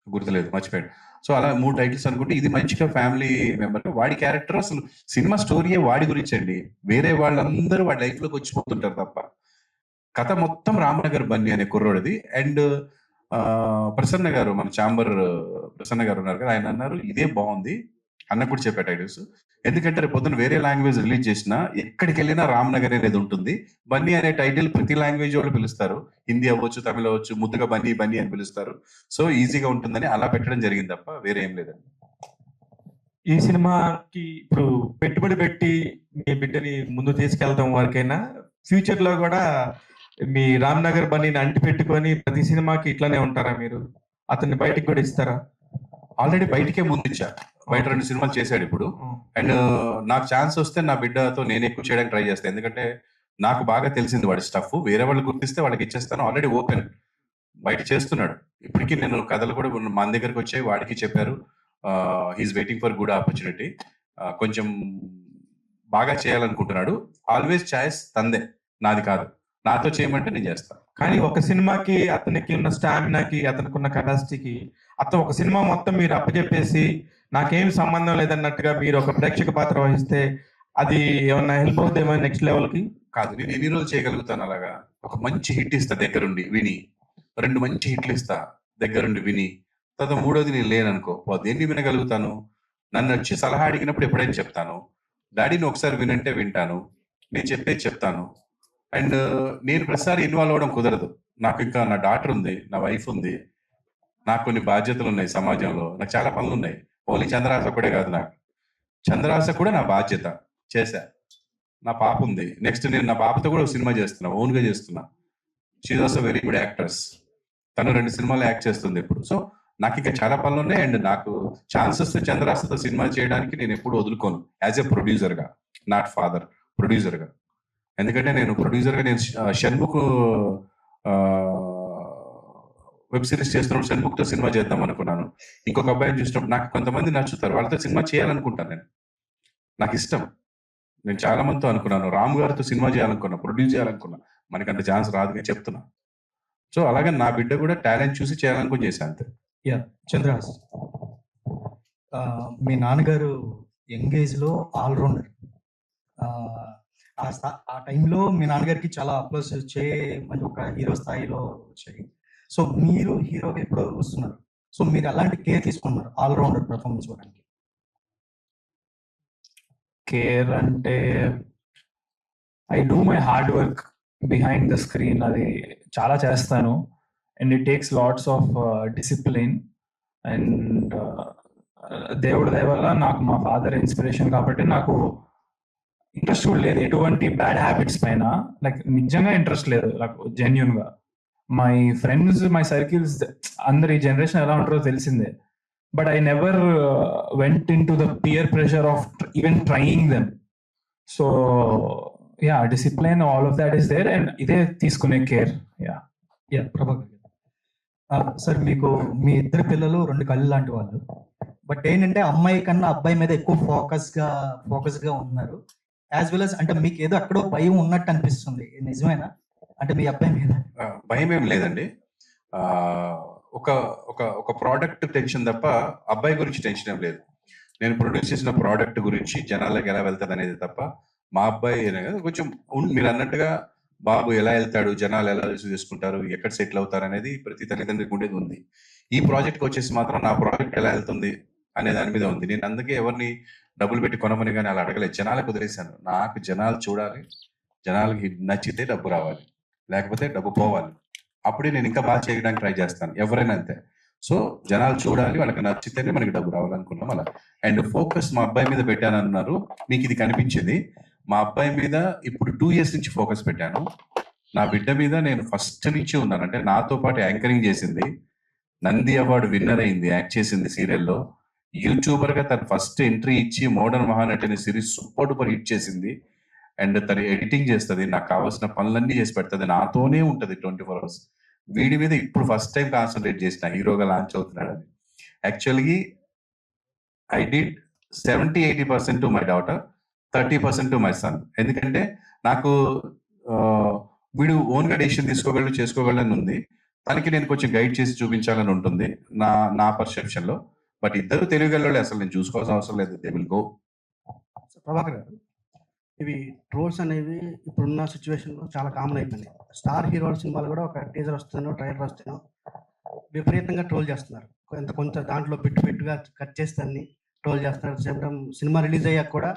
గుర్తులేదు, మర్చిపోయాడు. సో అలా 3 టైటిల్స్ అనుకుంటే ఇది మంచిగా ఫ్యామిలీ మెంబర్. వాడి క్యారెక్టర్ అసలు సినిమా స్టోరీయే వాడి గురించి అండి. వేరే వాళ్ళందరూ వాడి లైఫ్ లోకి వచ్చిపోతుంటారు తప్ప కథ మొత్తం రామ్నగర్ బన్నీ అనే కుర్రోడిది. అండ్ ప్రసన్న గారు, మన చాంబర్ ప్రసన్న గారు ఉన్నారు కదా, ఆయన అన్నారు ఇదే బాగుంది అన్న కూడా చెప్పే టైటిల్స్. ఎందుకంటే రేపు పొద్దున వేరే లాంగ్వేజ్ రిలీజ్ చేసినా ఎక్కడికి వెళ్ళినా రామ్నగర్ అనేది ఉంటుంది. బన్నీ అనే టైటిల్ ప్రతి లాంగ్వేజ్ వాళ్ళు పిలుస్తారు, హిందీ అవ్వచ్చు, తమిళ అవ్వచ్చు, ముద్దుగా బన్నీ బన్నీ అని పిలుస్తారు. సో ఈజీగా ఉంటుందని అలా పెట్టడం జరిగింది తప్ప వేరే ఏం లేదండి. ఈ సినిమాకి ఇప్పుడు పెట్టుబడి పెట్టి మీ బిడ్డని ముందు తీసుకెళ్తాం వరకైనా, ఫ్యూచర్ లో కూడా మీ రామ్నగర్ బన్నీని అంటి పెట్టుకొని ప్రతి సినిమాకి ఇట్లానే ఉంటారా మీరు? అతన్ని బయటికి కూడా ఇస్తారా? ఆల్రెడీ బయటికే ముందు ఇచ్చా, బయట 2 సినిమాలు చేశాడు ఇప్పుడు. అండ్ నాకు ఛాన్స్ వస్తే నా బిడ్డతో నేను ఎక్కువ చేయడానికి ట్రై చేస్తాను. ఎందుకంటే నాకు బాగా తెలిసింది వాడి స్టఫ్. వేరే వాళ్ళు గుర్తిస్తే వాళ్ళకి ఇచ్చేస్తాను. ఆల్రెడీ ఓపెన్ బయట చేస్తున్నాడు. ఇప్పటికీ నేను కథలు కూడా మన దగ్గరకు వచ్చాయి, వాడికి చెప్పారు. He's waiting for good opportunity. కొంచెం బాగా చేయాలనుకుంటున్నాడు. ఆల్వేస్ చాయిస్ తందే, నాది కాదు. నాతో చేయమంటే నేను చేస్తాను. కానీ ఒక సినిమాకి అతనికి ఉన్న స్టామినాకి, అతనికి ఉన్న కెపాసిటీకి అతను ఒక సినిమా మొత్తం మీరు అప్పచెప్పేసి నాకేం సంబంధం లేదన్నట్టుగా మీరు ఒక ప్రేక్షక పాత్ర వహిస్తే అది ఏమన్నా హెల్ప్ అవుతుందేమో నెక్స్ట్ లెవెల్ కి? కాదు, నేను ఎన్ని రోజులు చేయగలుగుతాను అలాగా? ఒక మంచి హిట్ ఇస్తా దగ్గరుండి విని, 2 మంచి హిట్లు ఇస్తా దగ్గరుండి విని, తర్వాత 3వది నేను లేననుకో, దేన్ని వినగలుగుతాను? నన్ను వచ్చి సలహా అడిగినప్పుడు ఎప్పుడైనా చెప్తాను, డాడీని ఒకసారి వినంటే వింటాను, నేను చెప్పేది చెప్తాను. అండ్ నేను ప్రతిసారి ఇన్వాల్వ్ అవ్వడం కుదరదు. నాకు ఇంకా నా డాటర్ ఉంది, నా వైఫ్ ఉంది, నాకు కొన్ని బాధ్యతలు ఉన్నాయి సమాజంలో, నాకు చాలా పనులు ఉన్నాయి. ఓన్లీ చంద్రహాస ఒకటే కాదు, నాకు చంద్రహాస కూడా నా బాధ్యత చేశా. నా పాప ఉంది, నెక్స్ట్ నేను నా పాపతో కూడా సినిమా చేస్తున్నా, ఓన్గా చేస్తున్నా. She also very good actress. తను 2 సినిమాలు యాక్ట్ చేస్తుంది ఇప్పుడు. సో నాకు ఇంకా చాలా పనులు ఉన్నాయి. అండ్ నాకు ఛాన్సెస్ చంద్రహాసతో సినిమా చేయడానికి నేను ఎప్పుడు వదులుకోను, యాజ్ ఎ ప్రొడ్యూసర్గా, నాట్ ఫాదర్, ప్రొడ్యూసర్గా. ఎందుకంటే నేను ప్రొడ్యూసర్గా నేను షణ్ముఖ్ వెబ్ సిరీస్ చేస్తున్నప్పుడు షణ్ముఖ్తో సినిమా చేద్దాం అనుకున్నాను. ఇంకొక అబ్బాయిని చూసినప్పుడు నాకు కొంతమంది నచ్చుతారు, వాళ్ళతో సినిమా చేయాలనుకుంటాను. నేను నాకు ఇష్టం. నేను చాలా మందితో అనుకున్నాను, రామ్ గారితో సినిమా చేయాలనుకున్నా, ప్రొడ్యూస్ చేయాలనుకున్నా. మనకి అంత ఛాన్స్ రాదు అని చెప్తున్నా. సో అలాగే నా బిడ్డ కూడా టాలెంట్ చూసి చేయాలనుకుని చేశాను అంతే. యా చంద్రహాస్, మీ నాన్నగారు యంగ్ ఏజ్లో ఆల్రౌండర్. ఆ టైంలో మీ నాన్నగారికి చాలా అప్లోస్ వచ్చాయి, మంచి ఒక హీరో స్థాయిలో వచ్చాయి. సో మీరు హీరోగా ఎప్పుడు వస్తున్నారు, సో మీరు ఎలాంటి కేర్ తీసుకున్నారు ఆల్రౌండర్ పర్ఫార్మెన్స్ ఇవ్వడానికి? కేర్ అంటే I do my hard work behind the screen, అది చాలా చేస్తాను. And it takes lots of discipline. And దేవుడి దయ వల్ల నాకు మా ఫాదర్ ఇన్స్పిరేషన్ కాబట్టి నాకు ఇంట్రెస్ట్ కూడా లేదు ఎటువంటి బ్యాడ్ హ్యాబిట్స్ పైన. లైక్ నిజంగా ఇంట్రెస్ట్ లేదు నాకు జెన్యున్గా. మై ఫ్రెండ్స్, మై సర్కిల్స్ అందరు ఈ జనరేషన్ ఎలా ఉంటారో తెలిసిందే. But I never went into the peer pressure of even trying them. So yeah, discipline all of that is there. And ఇదే తీసుకునే కేర్. యా ప్రభాకర్ సార్, మీకు మీ ఇద్దరు పిల్లలు 2 కళ్ళు లాంటి వాళ్ళు. బట్ ఏంటంటే అమ్మాయి కన్నా అబ్బాయి మీద ఎక్కువ ఫోకస్గా ఉన్నారు. యాజ్ వెల్ as అంటే మీకు ఏదో అక్కడో భయం ఉన్నట్టు అనిపిస్తుంది, నిజమేనా? అంటే మీ అబ్బాయి మీద భయం ఏం లేదండి. ఒక ఒక ఒక ప్రోడక్ట్ టెన్షన్ తప్ప అబ్బాయి గురించి టెన్షన్ ఏం లేదు. నేను ప్రొడ్యూస్ చేసిన ప్రోడక్ట్ గురించి జనాలకు ఎలా వెళ్తుంది అనేది తప్ప మా అబ్బాయి కొంచెం మీరు అన్నట్టుగా బాబు ఎలా వెళ్తాడు, జనాలు ఎలా రిసీవ్ చేసుకుంటారు, ఎక్కడ సెటిల్ అవుతారు అనేది ప్రతి తల్లిదండ్రికి ఉండేది ఉంది. ఈ ప్రాజెక్ట్కి వచ్చేసి మాత్రం నా ప్రాజెక్ట్ ఎలా వెళ్తుంది అనే దాని మీద ఉంది. నేను అందుకే ఎవరిని డబ్బులు పెట్టి కొనమని కానీ అలా అడగలేదు, జనాలకు వదిలేశాను. నాకు జనాలు చూడాలి, జనాలకి నచ్చితే డబ్బు రావాలి, లేకపోతే డబ్బు పోవాలి. అప్పుడే నేను ఇంకా బాగా చేయడానికి ట్రై చేస్తాను, ఎవరైనా అంతే. సో జనాలు చూడాలి, వాళ్ళకి నచ్చితేనే మనకి డబ్బు రావాలనుకున్నాం అలా. అండ్ ఫోకస్ మా అబ్బాయి మీద పెట్టాను అన్నారు, మీకు ఇది కనిపించింది. మా అబ్బాయి మీద ఇప్పుడు 2 years నుంచి ఫోకస్ పెట్టాను. నా బిడ్డ మీద నేను ఫస్ట్ నుంచి ఉన్నాను. అంటే నాతో పాటు యాంకరింగ్ చేసింది, నంది అవార్డు విన్నర్ అయింది, యాక్ట్ చేసింది సీరియల్లో. యూట్యూబర్ గా తను ఫస్ట్ ఎంట్రీ ఇచ్చి మోడర్న్ మహానటి అనే సిరీస్ సూపర్ డూపర్ హిట్ చేసింది. అండ్ తను ఎడిటింగ్ చేస్తుంది, నాకు కావాల్సిన పనులన్నీ చేసి పెడుతుంది, నాతోనే ఉంటుంది 24 hours. వీడి మీద ఇప్పుడు ఫస్ట్ టైం కాన్సన్ట్రేట్ చేసిన, హీరోగా లాంచ్ అవుతున్నాడని. Actually I did 70-80% to my daughter, 30% to my son. ఎందుకంటే నాకు వీడు ఓన్గా డెసిషన్ తీసుకోగలడు, చేసుకోగలని ఉంది. తనకి నేను కొంచెం గైడ్ చేసి చూపించాలని ఉంటుంది నా పర్సెప్షన్ లో. బట్ ఇద్దరు తెలియగలవాళ్ళు, అసలు నేను చూసుకోవాల్సిన అవసరం లేదు, దే విల్ గో. ప్రభాకర్ గారు, ఇవి ట్రోల్స్ అనేవి ఇప్పుడున్న సిచ్యువేషన్లో చాలా కామన్ అయిపోయింది. స్టార్ హీరోల సినిమాలు కూడా ఒక టీజర్ వస్తుందో ట్రైలర్ వస్తుందో విపరీతంగా ట్రోల్ చేస్తున్నారు. కొంత దాంట్లో పెట్టుగా కట్ చేస్తే అన్ని ట్రోల్ చేస్తున్నారు. సేమ్ టైం సినిమా రిలీజ్ అయ్యాక కూడా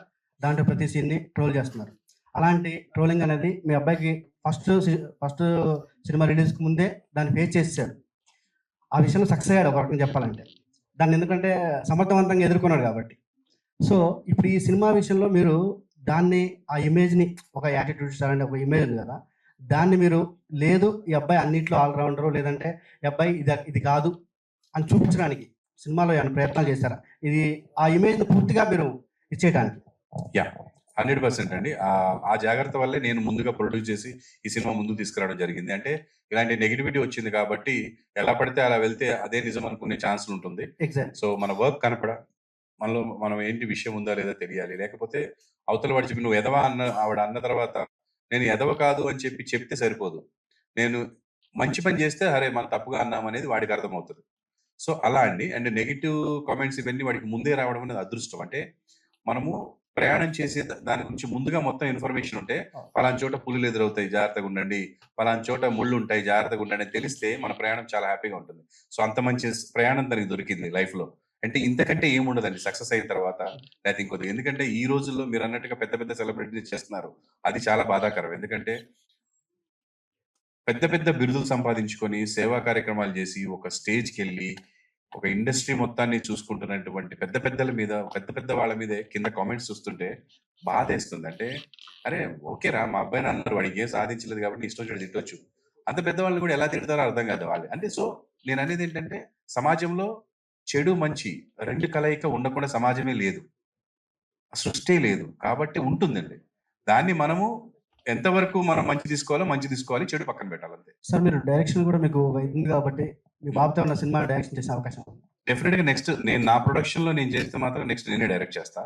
దాంట్లో ప్రతి సీన్ని ట్రోల్ చేస్తున్నారు. అలాంటి ట్రోలింగ్ అనేది మీ అబ్బాయికి ఫస్ట్ సినిమా రిలీజ్కి ముందే దాన్ని ఫేస్ చేసేసాడు. ఆ విషయంలో సక్సెస్ అయ్యాడు ఒక రకంగా చెప్పాలంటే. దాన్ని ఎందుకంటే సమర్థవంతంగా ఎదుర్కొన్నాడు కాబట్టి. సో ఇప్పుడు ఈ సినిమా విషయంలో మీరు దాన్ని, ఆ ఇమేజ్ని, ఒక యాటిట్యూడ్ స్టార్ అంటే ఒక ఇమేజ్ ఉంది కదా, దాన్ని మీరు లేదు ఈ అబ్బాయి అన్నింటిలో ఆల్రౌండరు, లేదంటే ఈ అబ్బాయి ఇది కాదు అని చూపించడానికి సినిమాలో ఏమైనా ప్రయత్నాలు చేశారా? ఇది ఆ ఇమేజ్ని పూర్తిగా మీరు ఇచ్చేయడానికి? యా, 100% అండి. ఆ జాగ్రత్త వల్లే నేను ముందుగా ప్రొడ్యూస్ చేసి ఈ సినిమా ముందుకు తీసుకురావడం జరిగింది. అంటే ఇలాంటి నెగిటివిటీ వచ్చింది కాబట్టి ఎలా పడితే అలా వెళ్తే అదే నిజం అనుకునే ఛాన్సులు ఉంటుంది. సో మన వర్క్ మనలో మనం ఏంటి విషయం ఉందా లేదా తెలియాలి. లేకపోతే అవతల వాడు చెప్పి నువ్వు ఎదవా ఆవిడ అన్న తర్వాత నేను ఎదవ కాదు అని చెప్తే సరిపోదు. నేను మంచి పని చేస్తే అరే మనం తప్పుగా అన్నాం అనేది వాడికి అర్థమవుతుంది. సో అలా అండి. అండ్ నెగిటివ్ కామెంట్స్ ఇవన్నీ వాడికి ముందే రావడం అనేది అదృష్టం. అంటే మనము ప్రయాణం చేసే దాని గురించి ముందుగా మొత్తం ఇన్ఫర్మేషన్ ఉంటే, పలానా చోట పులులు ఎదురవుతాయి జాగ్రత్తగా ఉండండి, పలానా చోట ముళ్ళు ఉంటాయి జాగ్రత్తగా ఉండండి అని తెలిస్తే మన ప్రయాణం చాలా హ్యాపీగా ఉంటుంది. సో అంత మంచి ప్రయాణం తనకి దొరికింది లైఫ్ లో. అంటే ఇంతకంటే ఏముండదండి సక్సెస్ అయిన తర్వాత, లేకపోతే ఇంకొద్ది. ఎందుకంటే ఈ రోజుల్లో మీరు అన్నట్టుగా పెద్ద పెద్ద సెలబ్రిటీస్ చేస్తున్నారు, అది చాలా బాధాకరం. ఎందుకంటే పెద్ద పెద్ద బిరుదులు సంపాదించుకొని సేవా కార్యక్రమాలు చేసి ఒక స్టేజ్కి వెళ్ళి ఒక ఇండస్ట్రీ మొత్తాన్ని చూసుకుంటున్నటువంటి పెద్ద పెద్దల మీద, పెద్ద పెద్ద వాళ్ళ మీదే కింద కామెంట్స్ చూస్తుంటే బాధేస్తుంది. అంటే అరే ఓకేరా, మా అబ్బాయిని అన్నారు, వాడికి ఏం సాధించలేదు కాబట్టి ఇష్టం వచ్చి తిట్టొచ్చు. అంత పెద్దవాళ్ళని కూడా ఎలా తిడతారో అర్థం కాదు వాళ్ళు. అంటే సో నేను అనేది ఏంటంటే, సమాజంలో చెడు మంచి రెండు కలయిక ఉండకుండా సమాజమే లేదు, సృష్టి లేదు. కాబట్టి ఉంటుందండి. దాన్ని మనము ఎంతవరకు మనం మంచి తీసుకోవాలో మంచి తీసుకోవాలి, చెడు పక్కన పెట్టాలంతే. సార్ మీరు డైరెక్షన్ కూడా మీకు ఉంది కాబట్టి మీ బాబుతో ఉన్న సినిమా డైరెక్షన్ చేసే అవకాశం ఉంది. డెఫినెట్ గా నెక్స్ట్ నేను నా ప్రొడక్షన్ లో నేను చేస్తే మాత్రం నెక్స్ట్ నేనే డైరెక్ట్ చేస్తా.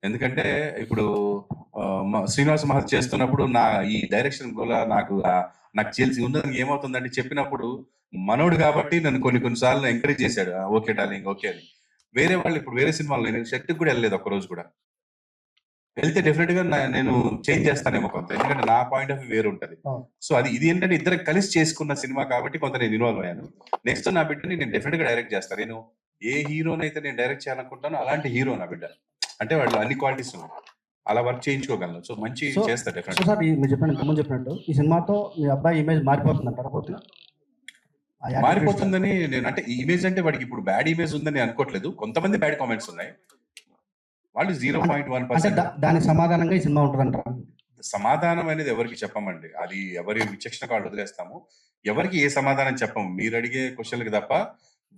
ఎందుకంటే ఇప్పుడు శ్రీనివాస్ మహర్షి చేస్తున్నప్పుడు నా ఈ డైరెక్షన్ కూడా నాకు తెలిసి ఉన్నది ఏమవుతుందంటే, చెప్పినప్పుడు మనోడు కాబట్టి నన్ను కొన్నిసార్లు ఎంకరేజ్ చేశాడు, ఓకే డార్లింగ్ ఓకే అని. వేరే వాళ్ళు ఇప్పుడు వేరే సినిమాలో నేను షర్ట్కి కూడా వెళ్ళలేదు ఒక్క రోజు కూడా. వెళ్తే డెఫినెట్ గా నేను చేంజ్ చేస్తానేమో కొంత, ఎందుకంటే నా పాయింట్ ఆఫ్ వ్యూ వేరు ఉంటుంది. సో ఇది ఏంటంటే ఇద్దరు కలిసి చేసుకున్న సినిమా కాబట్టి కొంత నేను ఇన్వాల్వ్ అయ్యాను. నెక్స్ట్ నా బిడ్డని నేను డెఫినెట్ గా డైరెక్ట్ చేస్తాను. నేను ఏ హీరోనైతే నేను డైరెక్ట్ చేయాలనుకుంటానో అలాంటి హీరో నా బిడ్డ. అంటే వాళ్ళు అన్ని క్వాలిటీస్ ఉన్నాయి, అలా వర్క్ చేయించుకోగలను. సో మంచి చేస్తా డెఫినెట్. సార్ మీరు చెప్పినట్టు ఇంతకుముందు చెప్పినట్టు ఈ సినిమాతో మీ అబ్బాయి ఇమేజ్ మారిపోతుంది అంటారా? మారిపోతుందని నేను అంటే ఇమేజ్ అంటే వాడికి ఇప్పుడు బ్యాడ్ ఇమేజ్ ఉందని అనుకోవట్లేదు. కొంతమంది బ్యాడ్ కామెంట్స్ ఉన్నాయి, వాళ్ళు 0.1%. దానికి సమాధానంగా ఈ సినిమా ఉంటుందంటారా? సమాధానం అనేది ఎవరికి చెప్పమండి, అది ఎవరి విచక్షణ వాళ్ళు వదిలేస్తాము. ఎవరికి ఏ సమాధానం చెప్పము, మీరు అడిగే క్వశ్చన్లకి తప్ప.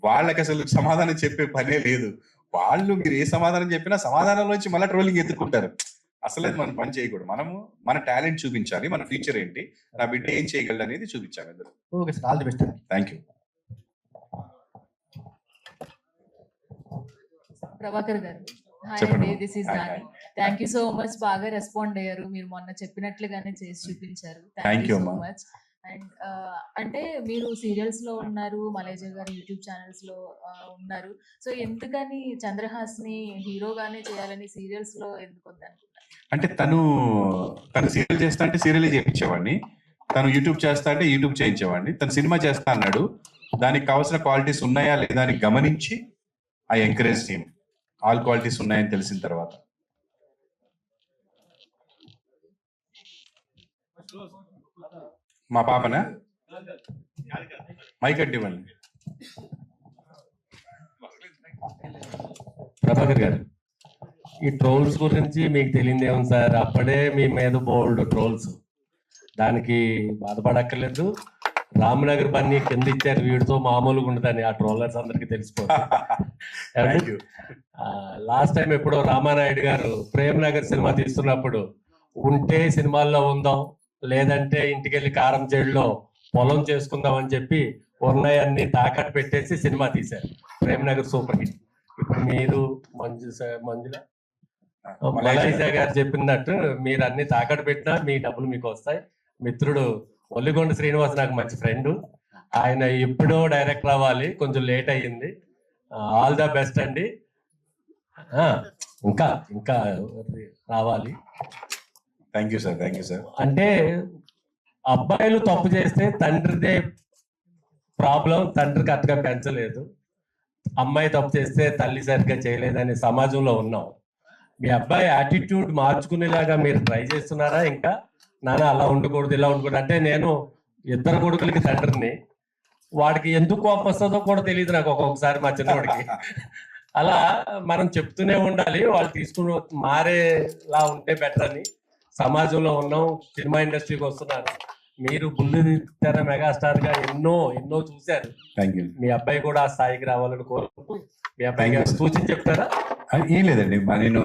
వాళ్ళకి అసలు సమాధానం చెప్పే పనే లేదు. వాళ్ళు మీరు ఏ సమాధానం చెప్పినా సమాధానం నుంచి మళ్ళీ ట్రోలింగ్ ఎత్తుకుంటారు. అసలు మనం పని చేయకూడదు. మనము మన టాలెంట్ చూపించాలి, మన ఫ్యూచర్ ఏంటి, నా బిడ్డ ఏం చేయగలడు అనేది చూపించాలి అందరూ. Okay sir, all the best. Thank you. Prabhakar గారు, హాయ్ చెప్పండి. అండి, దిస్ ఈస్ దాని. థ్యాంక్ యూ సో మచ్, బాగా రెస్పాండ్ అయ్యారు. మీరు మొన్న చెప్పినట్లుగానే చేసి చూపించారు. థ్యాంక్ యూ సో అమ్మా. మచ్. అండ్ అంటే మీరు సీరియల్స్ లో ఉన్నారు, మలేజా గారు యూట్యూబ్ ఛానల్స్ లో ఉన్నారు. సో ఎందుకని చంద్రహాస్ని హీరోగానే చేయాలని సీరియల్స్ లో ఎందుకు వద్దనుకున్నారు? అంటే తను సీరియల్ చేస్తా అంటే సీరియల్ చేయించేవాడిని, తను యూట్యూబ్ చేస్తా అంటే యూట్యూబ్ చేయించేవాడిని. తను సినిమా చేస్తా అన్నాడు, దానికి కావాల్సిన క్వాలిటీస్ ఉన్నాయా లేదా అని గమనించి I encourage him. All qualities ఉన్నాయని తెలిసిన తర్వాత. మా పాపనా మైక్ అడ్డివ్వండి. ప్రభాకర్ గారు, ఈ ట్రోల్స్ గురించి మీకు తెలియదు ఏమో సార్, అప్పుడే మీ మీద బోల్డ్ ట్రోల్స్, దానికి బాధపడక్కర్లేదు. రామనగర్ పని కింద ఇచ్చారు, వీడితో మామూలుగా ఉండదని ఆ ట్రోలర్స్ అందరికి తెలిసిపోతుంది. లాస్ట్ టైం ఎప్పుడో రామానాయుడు గారు ప్రేమ్ నగర్ సినిమా తీస్తున్నప్పుడు, ఉంటే సినిమాల్లో ఉందాం లేదంటే ఇంటికెళ్ళి కారం చెడులో పొలం చేసుకుందాం అని చెప్పి ఉన్నాయన్ని తాకట్టు పెట్టేసి సినిమా తీశారు. Prem Nagar super hit. ఇప్పుడు మీరు మంజుల మలైజా గారు చెప్పినట్టు మీరు అన్ని తాకట్టు పెట్టినా మీ డబ్బులు మీకు వస్తాయి. మిత్రుడు ఒల్లిగొండ శ్రీనివాస్ నాకు మంచి ఫ్రెండ్, ఆయన ఎప్పుడో డైరెక్టర్ అవ్వాలి, కొంచెం లేట్ అయ్యింది. ఆల్ ద బెస్ట్ అండి. ఇంకా ఇంకా రావాలి. Thank you sir, thank you sir. అంటే అబ్బాయిలు తప్పు చేస్తే తండ్రిదే ప్రాబ్లం, తండ్రి కరెక్ట్గా పెంచలేదు. అమ్మాయి తప్పు చేస్తే తల్లి సరిగ్గా చేయలేదని సమాజంలో ఉన్నాం. మీ అబ్బాయి యాటిట్యూడ్ మార్చుకునేలాగా మీరు ట్రై చేస్తున్నారా? ఇంకా నాన్న అలా ఉండకూడదు ఇలా ఉండకూడదు అంటే, నేను ఇద్దరు కొడుకులకి తండ్రిని, వాడికి ఎందుకు కోపం వస్తుందో కూడా తెలియదు నాకు ఒక్కొక్కసారి మా చిన్నవాడికి. అలా మనం చెప్తూనే ఉండాలి, వాళ్ళు తీసుకుని మారేలా ఉంటే బెటర్ అని. సమాజంలో ఉన్నాం, సినిమా ఇండస్ట్రీకి వస్తున్నారు, మీరు బుల్లితెర మెగాస్టార్ గా ఎన్నో ఎన్నో చూశారు. మీ అబ్బాయి కూడా ఆ స్థాయికి రావాలని కోరుకుంటూ మీ అబ్బాయి సూచన చెప్తారా? ఏం లేదండి, నేను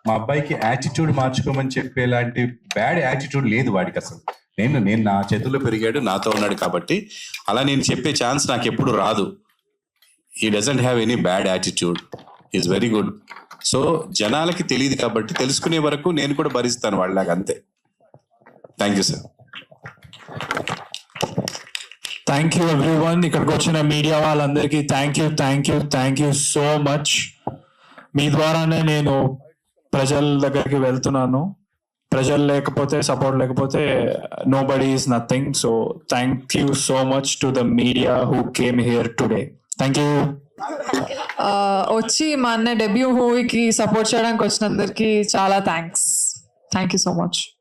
మా అబ్బాయికి యాటిట్యూడ్ మార్చుకోమని చెప్పేలాంటి బ్యాడ్ యాటిట్యూడ్ లేదు వాడికి అసలు. నేను నా చేతుల్లో పెరిగాడు, నాతో ఉన్నాడు కాబట్టి అలా నేను చెప్పే ఛాన్స్ నాకు ఎప్పుడు రాదు. He doesn't have any bad attitude, is very good. So జనాలకి తెలియదు కాబట్టి తెలుసుకునే వరకు నేను కూడా భరిస్తాను వాళ్ళలాగా, అంతే. Thank you sir. Thank you everyone. ఇక్కడికి వచ్చిన మీడియా వాళ్ళందరికీ థ్యాంక్ యూ సో మచ్. మీ ద్వారానే నేను ప్రజల దగ్గరికి వెళ్తున్నాను. ప్రజలు లేకపోతే, సపోర్ట్ లేకపోతే nobody is nothing. So thank you so much to the media who came here today. Thank you. వచ్చి మా అన్న డెబ్యూ మూవీకి సపోర్ట్ చేయడానికి వచ్చినందరికీ చాలా thanks. Thank you so much.